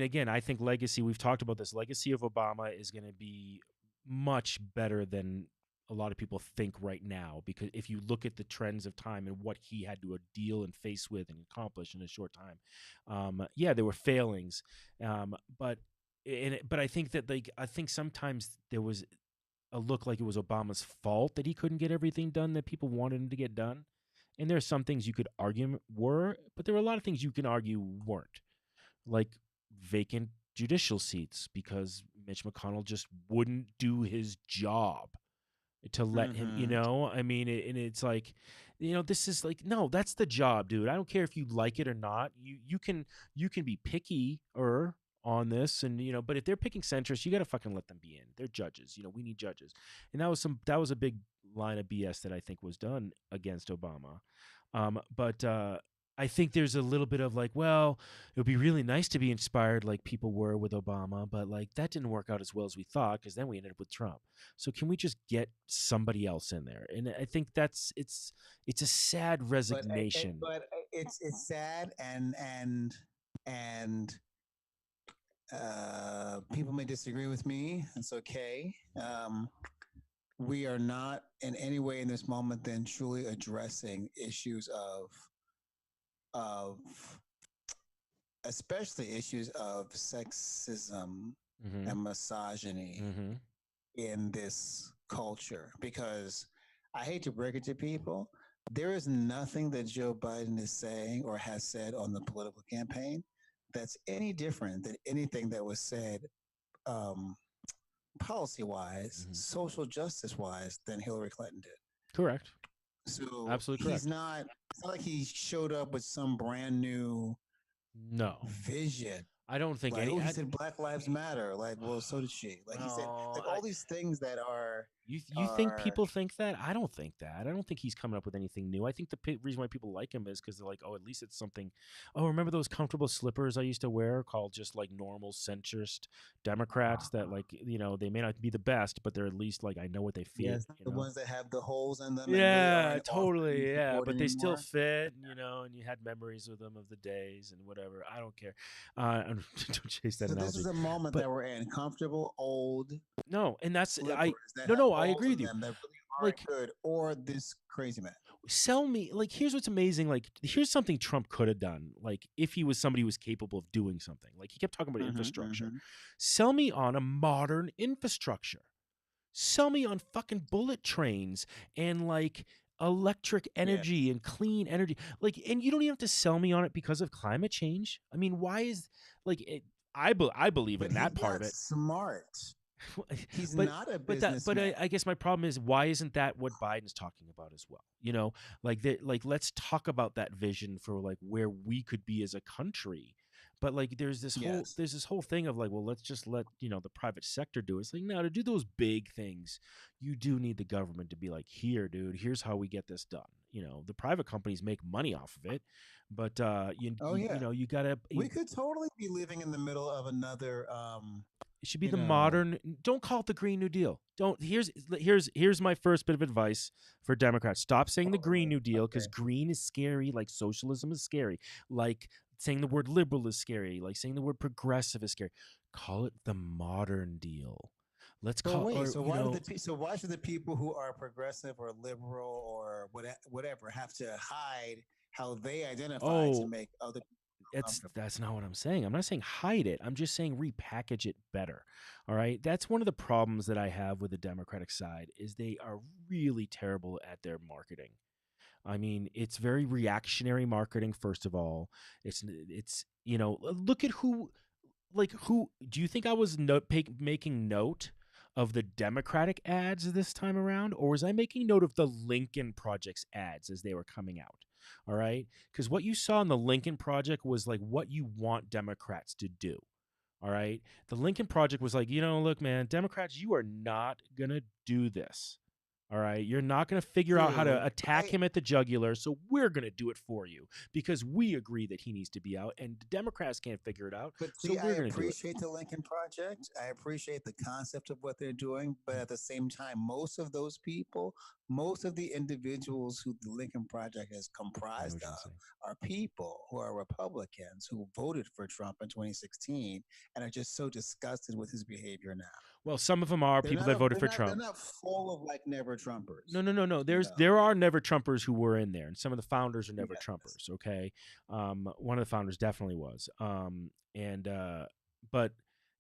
again, I think legacy, we've talked about this, legacy of Obama is going to be much better than a lot of people think right now, because if you look at the trends of time and what he had to deal and face with and accomplish in a short time, yeah, there were failings, but I think that, like, I think sometimes there was look like it was Obama's fault that he couldn't get everything done that people wanted him to get done. And there are some things you could argue were, but there were a lot of things you can argue weren't, like vacant judicial seats because Mitch McConnell just wouldn't do his job to let him, Mm-hmm. I mean, and it's like, this is like, no, that's the job, dude. I don't care if you like it or not. You can be picky or on this, and but if they're picking centrists, you got to fucking let them be in. They're judges. We need judges. And that was a big line of BS that I think was done against Obama. But I think there's a little bit of like, well, it would be really nice to be inspired like people were with Obama, but like that didn't work out as well as we thought because then we ended up with Trump. So can we just get somebody else in there? And I think it's a sad resignation. But it's sad, and people may disagree with me. It's okay. We are not in any way in this moment then truly addressing issues of especially issues of sexism Mm-hmm. and misogyny Mm-hmm. in this culture, because I hate to break it to people, there is nothing that Joe Biden is saying or has said on the political campaign that's any different than anything that was said um, policy wise, Mm-hmm. social justice wise, than Hillary Clinton did. Correct. So Absolutely correct. it's not like he showed up with some brand new No, vision. I don't think Like, any. oh, he said Black Lives Matter. Like, well, so did she. Like, he said, No, like, all these things that you think are people think that? I don't think that. I don't think he's coming up with anything new. I think the reason why people like him is because they're like, oh, at least it's something. Oh, remember those comfortable slippers I used to wear called just like normal centrist Democrats that like they may not be the best, but they're at least like I know what they fit. yes, the ones that have the holes in them and really Yeah, aren't offering any totally. Yeah, support but they still anymore. fit, and you had memories with them of the days and whatever. I don't care. Don't chase that So this is analogy, a moment but that we're in. Comfortable old no, and that's I. slippers that No, have no, I holes agree in with you. them that really aren't Like good, or this crazy man. sell me like here's what's amazing, like here's something Trump could have done, like if he was somebody who was capable of doing something, like he kept talking about Mm-hmm, infrastructure. mm-hmm. Sell me on a modern infrastructure. Sell me on fucking bullet trains and like electric Yeah. energy and clean energy, like, and you don't even have to sell me on it because of climate change. I mean, why is like it, I believe But in that he's part of not it. smart. He's but not a but businessman. I guess my problem is why isn't that what Biden's talking about as well? Like let's talk about that vision for like where we could be as a country. But like Yes. there's this whole thing of like, well, let's just let the private sector do it. It's like, no, to do those big things, you do need the government to be like, here, dude, here's how we get this done. The private companies make money off of it, but Oh yeah. you gotta We could totally be living in the middle of another it should be you the know, modern. Don't call it the Green New Deal. Don't. Here's my first bit of advice for Democrats. Stop saying the Green oh, New Deal because okay. green is scary. Like socialism is scary. Like saying the word liberal is scary. Like saying the word progressive is scary. Call it the modern deal. Let's So call wait, or so why should the people who are progressive or liberal or whatever have to hide how they identify to oh make other people comfortable? that's not what I'm saying. I'm not saying hide it. I'm just saying repackage it better. All right. That's one of the problems that I have with the Democratic side is they are really terrible at their marketing. I mean, it's very reactionary marketing. First of all, it's look at who do you think I was making note of the Democratic ads this time around, or was I making note of the Lincoln Project's ads as they were coming out? All right, because what you saw in the Lincoln Project was like what you want Democrats to do. All right, the Lincoln Project was like, look, man, Democrats, you are not gonna do this. All right. You're not going to figure out how to True. attack him at the jugular. So we're going to do it for you because we agree that he needs to be out and the Democrats can't figure it out. But So see, I we're going to do it. appreciate the Lincoln Project. I appreciate the concept of what they're doing. But at the same time, most of those people, most of the individuals who the Lincoln Project is I know comprised what you're of saying. are people who are Republicans who voted for Trump in 2016 and are just so disgusted with his behavior now. Well, some of them are people that voted for They're Trump. not full of like never Trumpers, No, no, no, no. you There's know. there are never Trumpers who were in there, and some of the founders are never Yes. Trumpers. Okay, one of the founders definitely was. And but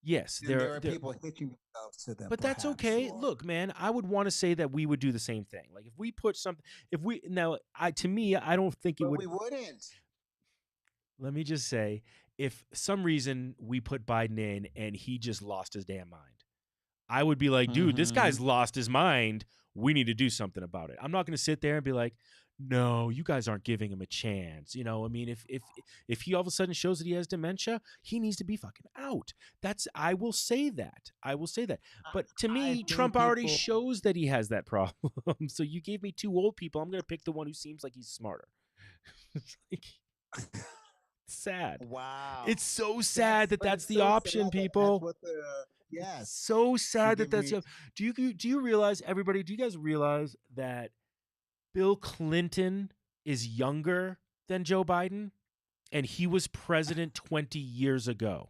Yes, And there are people hitching themselves to them, but that's perhaps. okay. Or Look, man, I would want to say that we would do the same thing. Like if we put something, if we now, to me, I don't think it but would. we wouldn't. Let me just say, if some reason we put Biden in and he just lost his damn mind, I would be like, dude, this Mm-hmm. guy's lost his mind. We need to do something about it. I'm not going to sit there and be like, no, you guys aren't giving him a chance. You know, I mean, if he all of a sudden shows that he has dementia, he needs to be fucking out. I will say that. I will say that. But to I me, think Trump already people. shows that he has that problem. So you gave me two old people. I'm going to pick the one who seems like he's smarter. It's like, sad. Wow. It's so sad that But that's it's the so option, sad that that's people. what the. It's Yes. so You sad that give that's me. the. Do you realize, everybody? Do you guys realize that Bill Clinton is younger than Joe Biden, and he was president 20 years ago?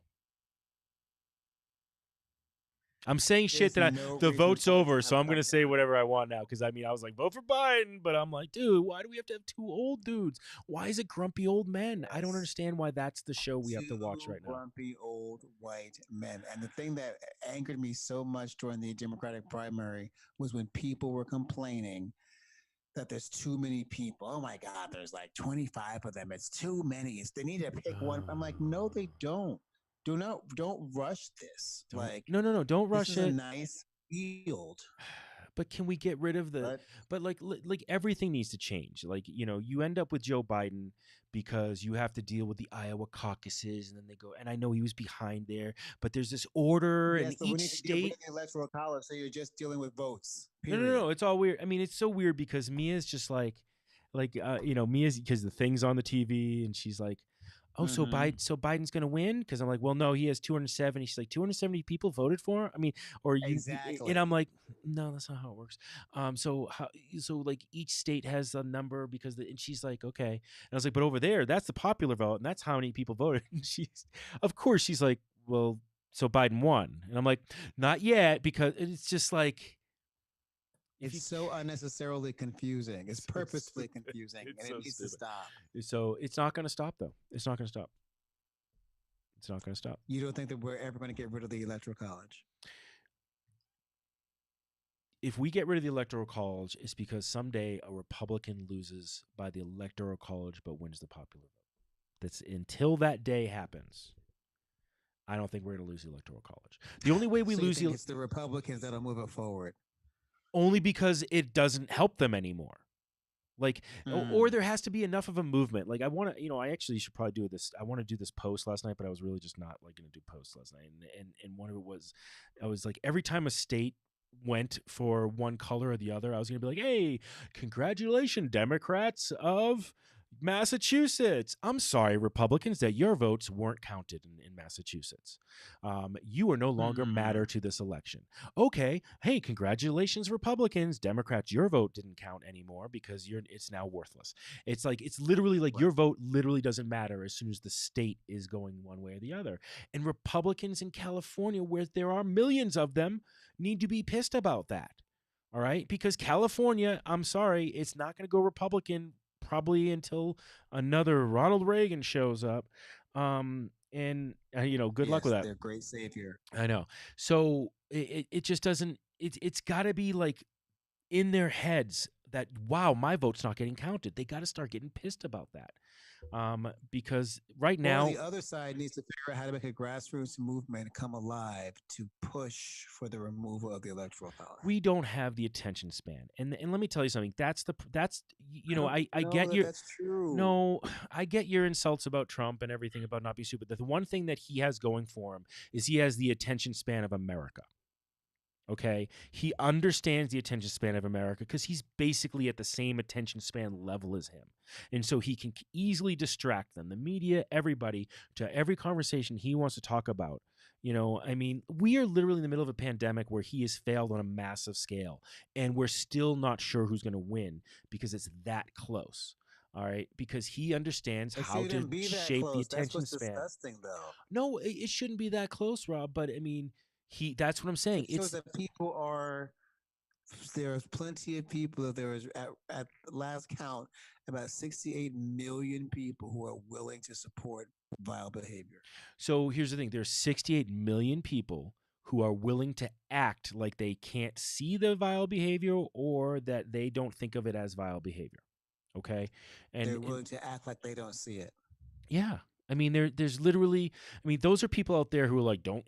I'm saying shit There's that no the reason vote's for us to over, have so I'm gonna say Biden. whatever I want now. Because I mean, I was like, vote for Biden, but I'm like, dude, why do we have to have two old dudes? Why is it grumpy old men? I don't Yes. understand why that's the show we have to watch Two right now. grumpy old white men. And the thing that angered me so much during the Democratic primary was when people were complaining that there's too many people. Oh my God, there's like 25 of them. It's too many. They need to pick one. I'm like, no, they don't. Don't rush this. Don't Like, no, don't this rush is a it. nice field. But can we get rid of the? But But like everything needs to change. Like, you end up with Joe Biden because you have to deal with the Iowa caucuses, and then they go. And I know he was behind there, but there's this order, and yes, but we each need to get rid state. of the electoral college so you're just dealing with votes. No, no, Period. no. It's all weird. I mean, it's so weird because Mia's just Mia's, because the thing's on the TV, and she's like, "Oh, so Mm-hmm. Biden's gonna win?" Because I'm like, "Well, no, he has 270." She's like, "270 people voted for him." I mean, or and I'm Exactly. like, "No, that's not how it works." So like each state has a number and she's like, "Okay," and I was like, "But over there, that's the popular vote, and that's how many people voted." And of course, she's like, "Well, so Biden won," and I'm like, "Not yet," because it's just like. If you It's so unnecessarily confusing. It's so purposefully stupid. confusing, It's and it so needs to stupid. stop. So it's not going to stop, though. It's not going to stop. It's not going to stop. You don't think that we're ever going to get rid of the electoral college? If we get rid of the electoral college, it's because someday a Republican loses by the electoral college but wins the popular vote. That's until that day happens. I don't think we're going to lose the electoral college. The only way we So you lose think it's the Republicans that'll move it forward? only because it doesn't help them anymore. Like, or there has to be enough of a movement. Like, I want to, I actually should probably do this. I want to do this post last night, but I was really just not like going to do posts last night. And one of it was, I was like, every time a state went for one color or the other, I was going to be like, hey, congratulations, Democrats of Massachusetts. I'm sorry, Republicans, that your votes weren't counted in Massachusetts. You are no longer matter to this election. Okay, hey, congratulations, Republicans. Democrats, your vote didn't count anymore because it's now worthless. It's like, it's literally like your vote literally doesn't matter as soon as the state is going one way or the other. And Republicans in California, where there are millions of them, need to be pissed about that. All right, because California, I'm sorry, it's not going to go Republican probably until another Ronald Reagan shows up. And good luck Yes, with that. their great savior. I know. So it just doesn't. It's got to be like in their heads that, wow, my vote's not getting counted. They got to start getting pissed about that. Because right Or now, the other side needs to figure out how to make a grassroots movement come alive to push for the removal of the electoral college. we don't have the attention span. And let me tell you something. That's I know get that your that's true. no, I get your insults about Trump and everything about not being stupid. The one thing that he has going for him is he has the attention span of America. Okay, he understands the attention span of America because he's basically at the same attention span level as him, and so he can easily distract them, the media, everybody, to every conversation he wants to talk about. I mean, we are literally in the middle of a pandemic where he has failed on a massive scale, and we're still not sure who's going to win because it's that close. All right, because he understands It how to shouldn't be that shape the close. That's attention what's span. disgusting, though. No, it shouldn't be that close, Rob. But I mean, that's what I'm saying. It shows that people are There's plenty of people. There was at last count about 68 million people who are willing to support vile behavior. So here's the thing: there's 68 million people who are willing to act like they can't see the vile behavior or that they don't think of it as vile behavior. Okay, They're and willing to act like they don't see it. yeah. I mean, there's literally, I mean, those are people out there who are like, don't,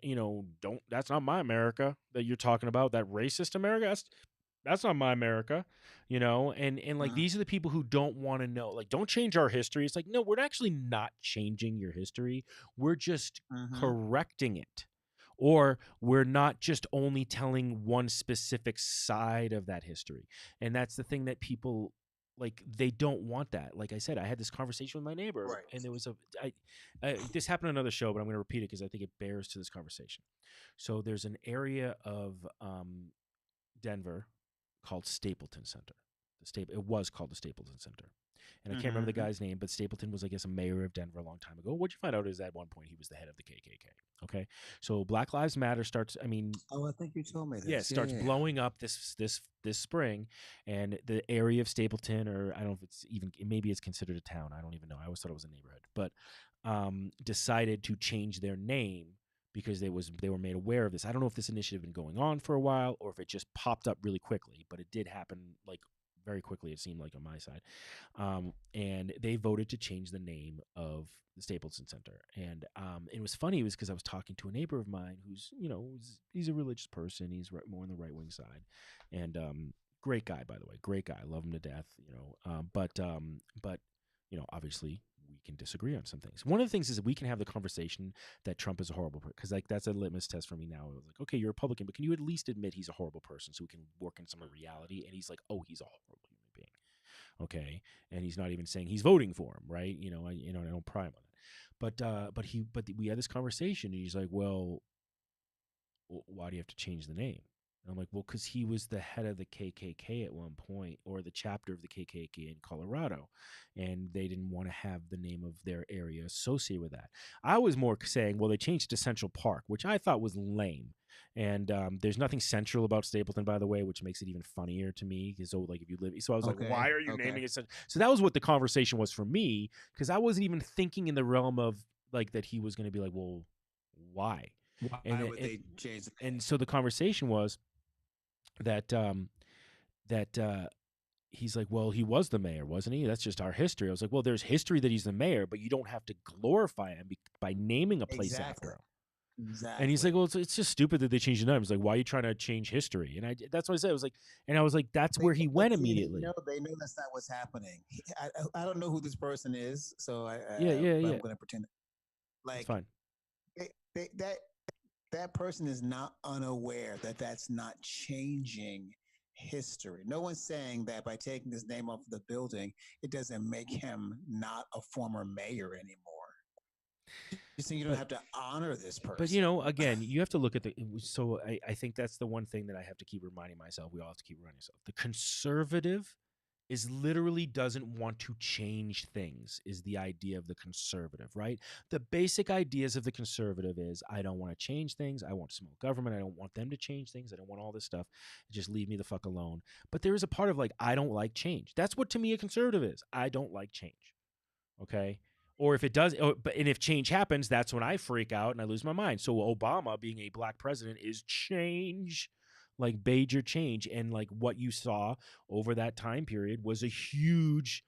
that's not my America that you're talking about, that racist America. That's not my America, and like Uh, these are the people who don't want to know, like, don't change our history. It's like, no, we're actually not changing your history. We're just mm-hmm. correcting it. Or we're not just only telling one specific side of that history. And that's the thing that people like, they don't want that. Like I said, I had this conversation with my neighbor, Right. and there was this happened on another show, but I'm going to repeat it because I think it bears to this conversation. So there's an area of Denver called Stapleton Center. It was called the Stapleton Center, and I can't remember the Mm-hmm. guy's name, but Stapleton was, I guess, a mayor of Denver a long time ago. What'd you find out is at one point he was the head of the KKK. Okay, so Black Lives Matter starts. I mean, Oh, I think you told me yeah, it this. Yeah, starts yeah, yeah. blowing up this spring, and the area of Stapleton, or I don't know if it's even, maybe it's considered a town. I don't even know. I always thought it was a neighborhood, but decided to change their name because they were made aware of this. I don't know if this initiative had been going on for a while or if it just popped up really quickly, but it did happen like very quickly. It seemed like on my side, and they voted to change the name of the Stapleton Center. And it was funny. It was because I was talking to a neighbor of mine who's, he's a religious person. He's more on the right wing side, and great guy, by the way, great guy. Love him to death. But obviously we can disagree on some things. One of the things is that we can have the conversation that Trump is a horrible person, because like that's a litmus test for me now. I was like, okay, you're a Republican, but can you at least admit he's a horrible person so we can work in some reality? And he's like, oh, he's a horrible human being. Okay, and he's not even saying he's voting for him, right? I don't pry him on that. But we had this conversation, and he's like, well, why do you have to change the name? And I'm like, well, because he was the head of the KKK at one point, or the chapter of the KKK in Colorado, and they didn't want to have the name of their area associated with that. I was more saying, well, they changed to Central Park, which I thought was lame. And there's nothing central about Stapleton, by the way, which makes it even funnier to me. Because like if you live, so I was like, Okay. why are you Okay. naming it? So that was what the conversation was for me, because I wasn't even thinking in the realm of like that he was going to be like, well, why? And Why would they change the name? and so the conversation was that that he's like, well, he was the mayor, wasn't he? That's just our history. I was like, well, there's history that he's the mayor, but you don't have to glorify him by naming a place after Exactly. him. And he's like, Exactly. well, it's just stupid that they changed the name. He's like, why are you trying to change history? And that's what I said. I was like, that's They, where he but went see, immediately. they know that's not what's happening. I don't know who this person is, so Yeah, yeah, but yeah. I'm going to pretend It's like fine. that that person is not unaware that that's not changing history. No one's saying that by taking his name off the building, it doesn't make him not a former mayor anymore. You're saying you don't But have to honor this but person. again, you have to look at the. So I think that's the one thing that I have to keep reminding myself. We all have to keep reminding ourselves. The conservative is literally doesn't want to change things, is the idea of the conservative, right? The basic ideas of the conservative is I don't want to change things. I want small government. I don't want them to change things. I don't want all this stuff. Just leave me the fuck alone. But there is a part of like, I don't like change. That's what to me a conservative is. I don't like change. Okay. Or if it does, and if change happens, that's when I freak out and I lose my mind. So Obama being a black president is change, like major change, and like what you saw over that time period was a huge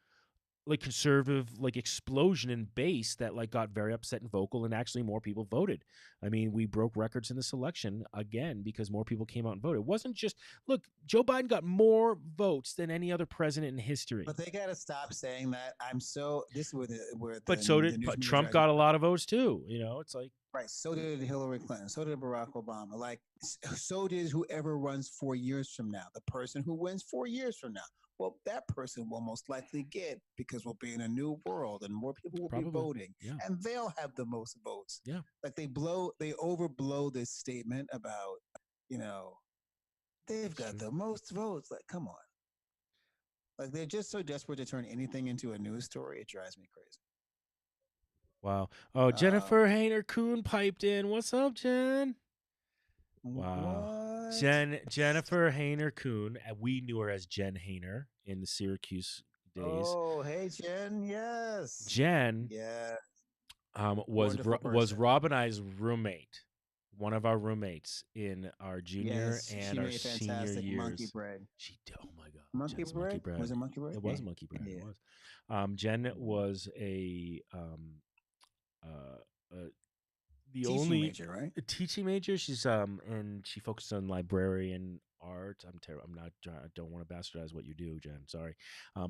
like conservative like explosion in base that like got very upset and vocal, and actually more people voted. I mean, we broke records in this election again because more people came out and voted. It wasn't just, look, Joe Biden got more votes than any other president in history. But they got to stop saying that. I'm so this is where But so the did news media Trump drives me got a crazy. lot of votes too. It's like, Right. So did Hillary Clinton. So did Barack Obama. Like, so did whoever runs 4 years from now. The person who wins 4 years from now. Well, that person will most likely get because we'll be in a new world and more people will be probably. voting Yeah. and they'll have the most votes. Yeah. Like they overblow this statement about, you know, they've got the most votes. Like, come on. Like they're just so desperate to turn anything into a news story. It drives me crazy. Wow. Oh, Uh, Jennifer Hayner Kuhn piped in. What's up, Jen? Wow. what? What? Jennifer Hayner Kuhn. We knew her as Jen Hayner in the Syracuse days. Oh, hey, Jen. Yes. Jen Yeah. was Wonderful was person. Rob and I's roommate, one of our roommates in our junior Yes. and She our made senior fantastic monkey years. bread. She did. Oh my God, Monkey Jen's monkey bread? Was bread. it monkey bread? It was Yeah. monkey bread. It Yeah. was. Jen Mm. was uh, the Teaching only major, right? teaching major. She's and she focused on librarian art. I'm terrible. I'm not. I don't want to bastardize what you do, Jen. Sorry,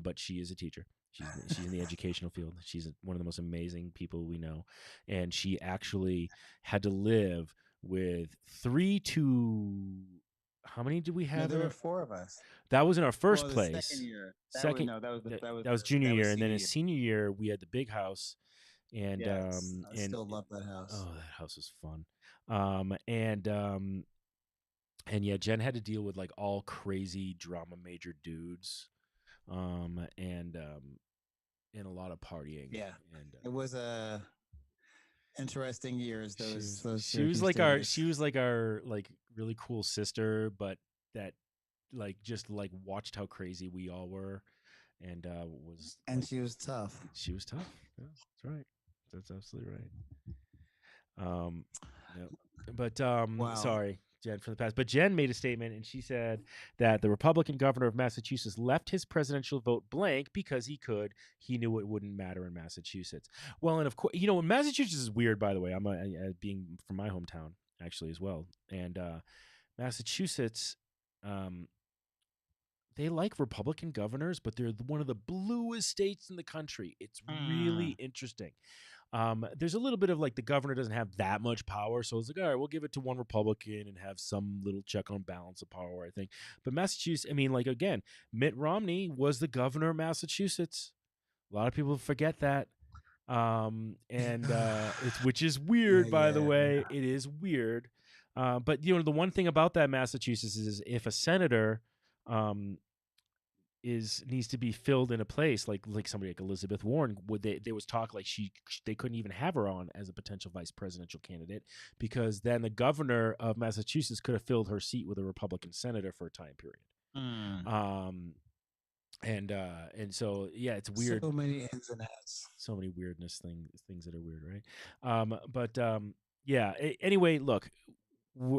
but she is a teacher. She's in the educational field. She's one of the most amazing people we know, and she actually had to live with three to how many did we No, have there in were our, four of us. that was in our first Well, the second place. year. That was Second, no, that was the that, that was that was the junior that was year, and then senior in year. senior year we had the big house, and Yes. I still love that house. oh, that house was fun. And yeah, Jen had to deal with like all crazy drama major dudes, and a lot of partying. Yeah. And It was interesting years, she those she was Syracuse like our days. like really cool sister, but that like just like watched how crazy we all were, and was And like she was tough. she was tough. Yeah, that's right. That's absolutely right. Um, no, but Wow. sorry, Jen, from the past. But Jen made a statement, and she said that the Republican governor of Massachusetts left his presidential vote blank because he could. He knew it wouldn't matter in Massachusetts. Well, and of course, Massachusetts is weird. By the way, I'm being from my hometown actually as well, and Massachusetts. They like Republican governors, but they're one of the bluest states in the country. It's really Mm. interesting. There's a little bit of like the governor doesn't have that much power, so it's like, all right, we'll give it to one Republican and have some little check on balance of power, I think. But Massachusetts, I mean, like again, Mitt Romney was the governor of Massachusetts. A lot of people forget that. And it's which is Yeah, weird, by the yeah. way. It is weird. But the one thing about that Massachusetts is if a senator um, needs to be filled in a place like somebody like Elizabeth Warren, would there was talk like they couldn't even have her on as a potential vice presidential candidate because then the governor of Massachusetts could have filled her seat with a Republican senator for a time period. Mm. And so yeah, it's weird. So many ins and outs. So many weirdness things that are weird, right? But yeah. Anyway, look,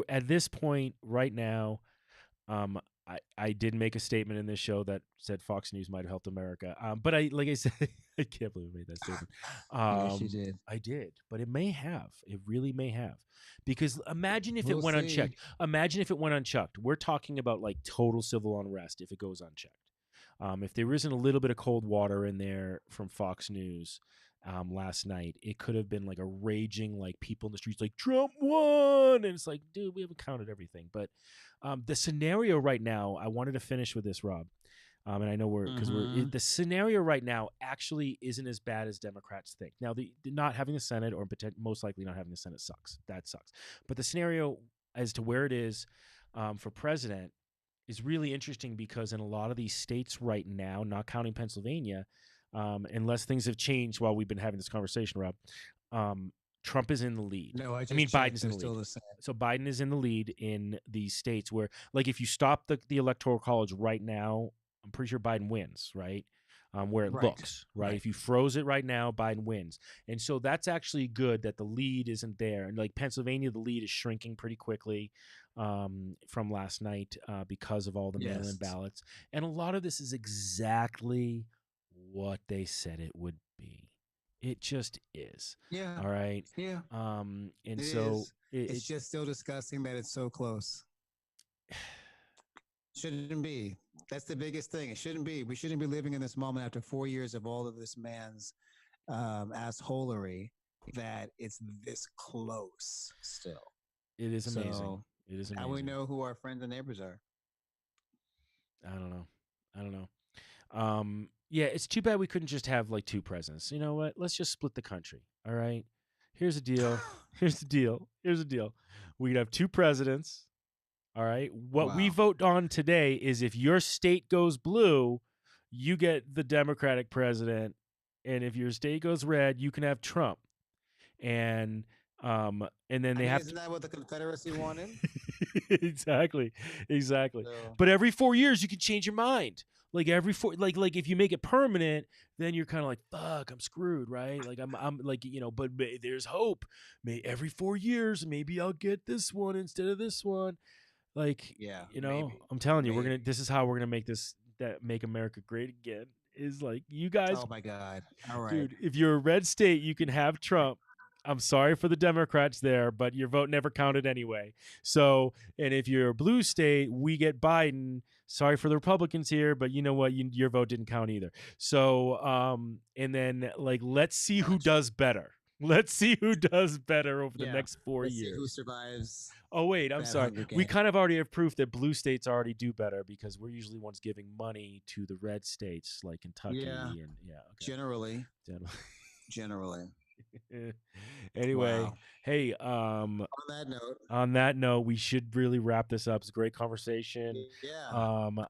at this point right now, I did make a statement in this show that said Fox News might have helped America. But like I said, I can't believe I made that statement. Yes, you did. I did, but it may have. It really may have, because imagine if it We'll went see. unchecked. Imagine if it went unchecked. We're talking about like total civil unrest if it goes unchecked. If there isn't a little bit of cold water in there from Fox News last night, it could have been like a raging, like people in the streets, like Trump won, and it's like, dude, we haven't counted everything. But the scenario right now, I wanted to finish with this, Rob, and I know the scenario right now actually isn't as bad as Democrats think. Now, the not having the Senate or most likely not having the Senate sucks. That sucks. But the scenario as to where it is for president is really interesting because in a lot of these states right now, not counting Pennsylvania, unless things have changed while we've been having this conversation, Rob, Trump is in the lead. No, I mean, checked. Biden's in the Still lead. the same. So Biden is in the lead in these states where, like, if you stop the Electoral College right now, I'm pretty sure Biden wins, right? Where it looks, right? If you froze it right now, Biden wins. And so that's actually good that the lead isn't there. And like Pennsylvania, the lead is shrinking pretty quickly from last night because of all the mail-in ballots. And a lot of this is exactly what they said it would be. It just is. Yeah. All right. Yeah. And it so it's just still disgusting that it's so close. Shouldn't be. That's the biggest thing. It shouldn't be. We shouldn't be living in this moment after 4 years of all of this man's assholery that it's this close still. It is amazing. So, it is amazing. How we know who our friends and neighbors are. I don't know. Yeah, it's too bad we couldn't just have like two presidents. You know what? Let's just split the country. All right. Here's the deal. Here's the deal. We could have two presidents. All right. What we vote on today is if your state goes blue, you get the Democratic president, and if your state goes red, you can have Trump. And then they have. Isn't that what the Confederacy wanted? Exactly, exactly. So, But every 4 years, you can change your mind. Like every four, like if you make it permanent, then you're kind of like, fuck, I'm screwed, right? Like I'm like but there's hope. May every 4 years, maybe I'll get this one instead of this one. Like yeah, maybe, I'm telling you, we're gonna. maybe. This is how we're gonna make make America great again. Is like you guys, Oh my God! All right. dude. If you're a red state, you can have Trump. I'm sorry for the Democrats there, but your vote never counted anyway. So, and if you're a blue state, we get Biden. Sorry for the Republicans here, but you know what? Your vote didn't count either. So, and then like, let's see who Gotcha. does better. Let's see who does better over the Yeah. next four Let's see who years. survives Oh wait, I'm that sorry. Hunger We Game. kind of already have proof that blue states already do better because we're usually ones giving money to the red states like Kentucky Yeah. and okay. Generally. Generally. Generally. Anyway, Wow. hey, On that note, we should really wrap this up. It's a great conversation. yeah.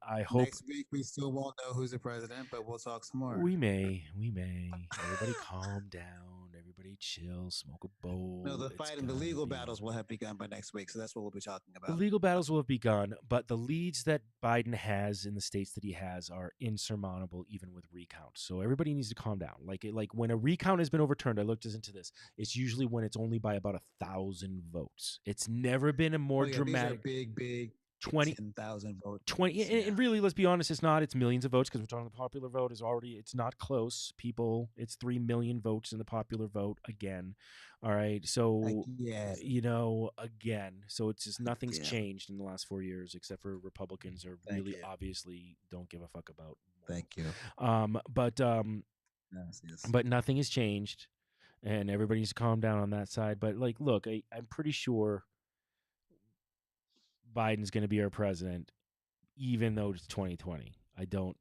I hope Next week we still won't know who's the president, but we'll talk some more. we may. Everybody calm down. Everybody chill. Smoke a bowl. No, the It's fight and the gonna legal be battles will have begun by next week, so that's what we'll be talking The about. legal battles will have begun, but the leads that Biden has in the states that he has are insurmountable, even with recounts. So everybody needs to calm down. Like when a recount has been overturned, I looked into this. It's usually when it's only by about 1,000 votes. It's never been a more dramatic. These are big 20 10,000 votes. 20 and really, let's be honest, it's not. It's millions of votes because we're talking the popular vote is already. It's not close. People, it's 3 million votes in the popular vote again. All right, so Yes. again, so it's just nothing's changed in the last 4 years except for Republicans are really obviously don't give a fuck about. Thank you. But nothing has changed, and everybody's calmed down on that side. But like, look, I'm pretty sure Biden's going to be our president, even though it's 2020. I don't,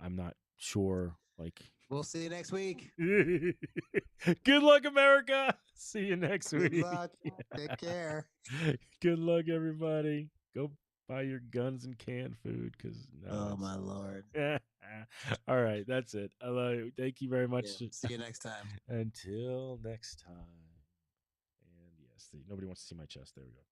I'm not sure. Like, we'll see you next week. Good luck, America. See you next week. Good luck. Take care. Good luck, everybody. Go buy your guns and canned food because oh my Lord. All right, that's it. I love you. Thank you very much. Yeah, see you next time. Until next time. And yes, nobody wants to see my chest. There we go.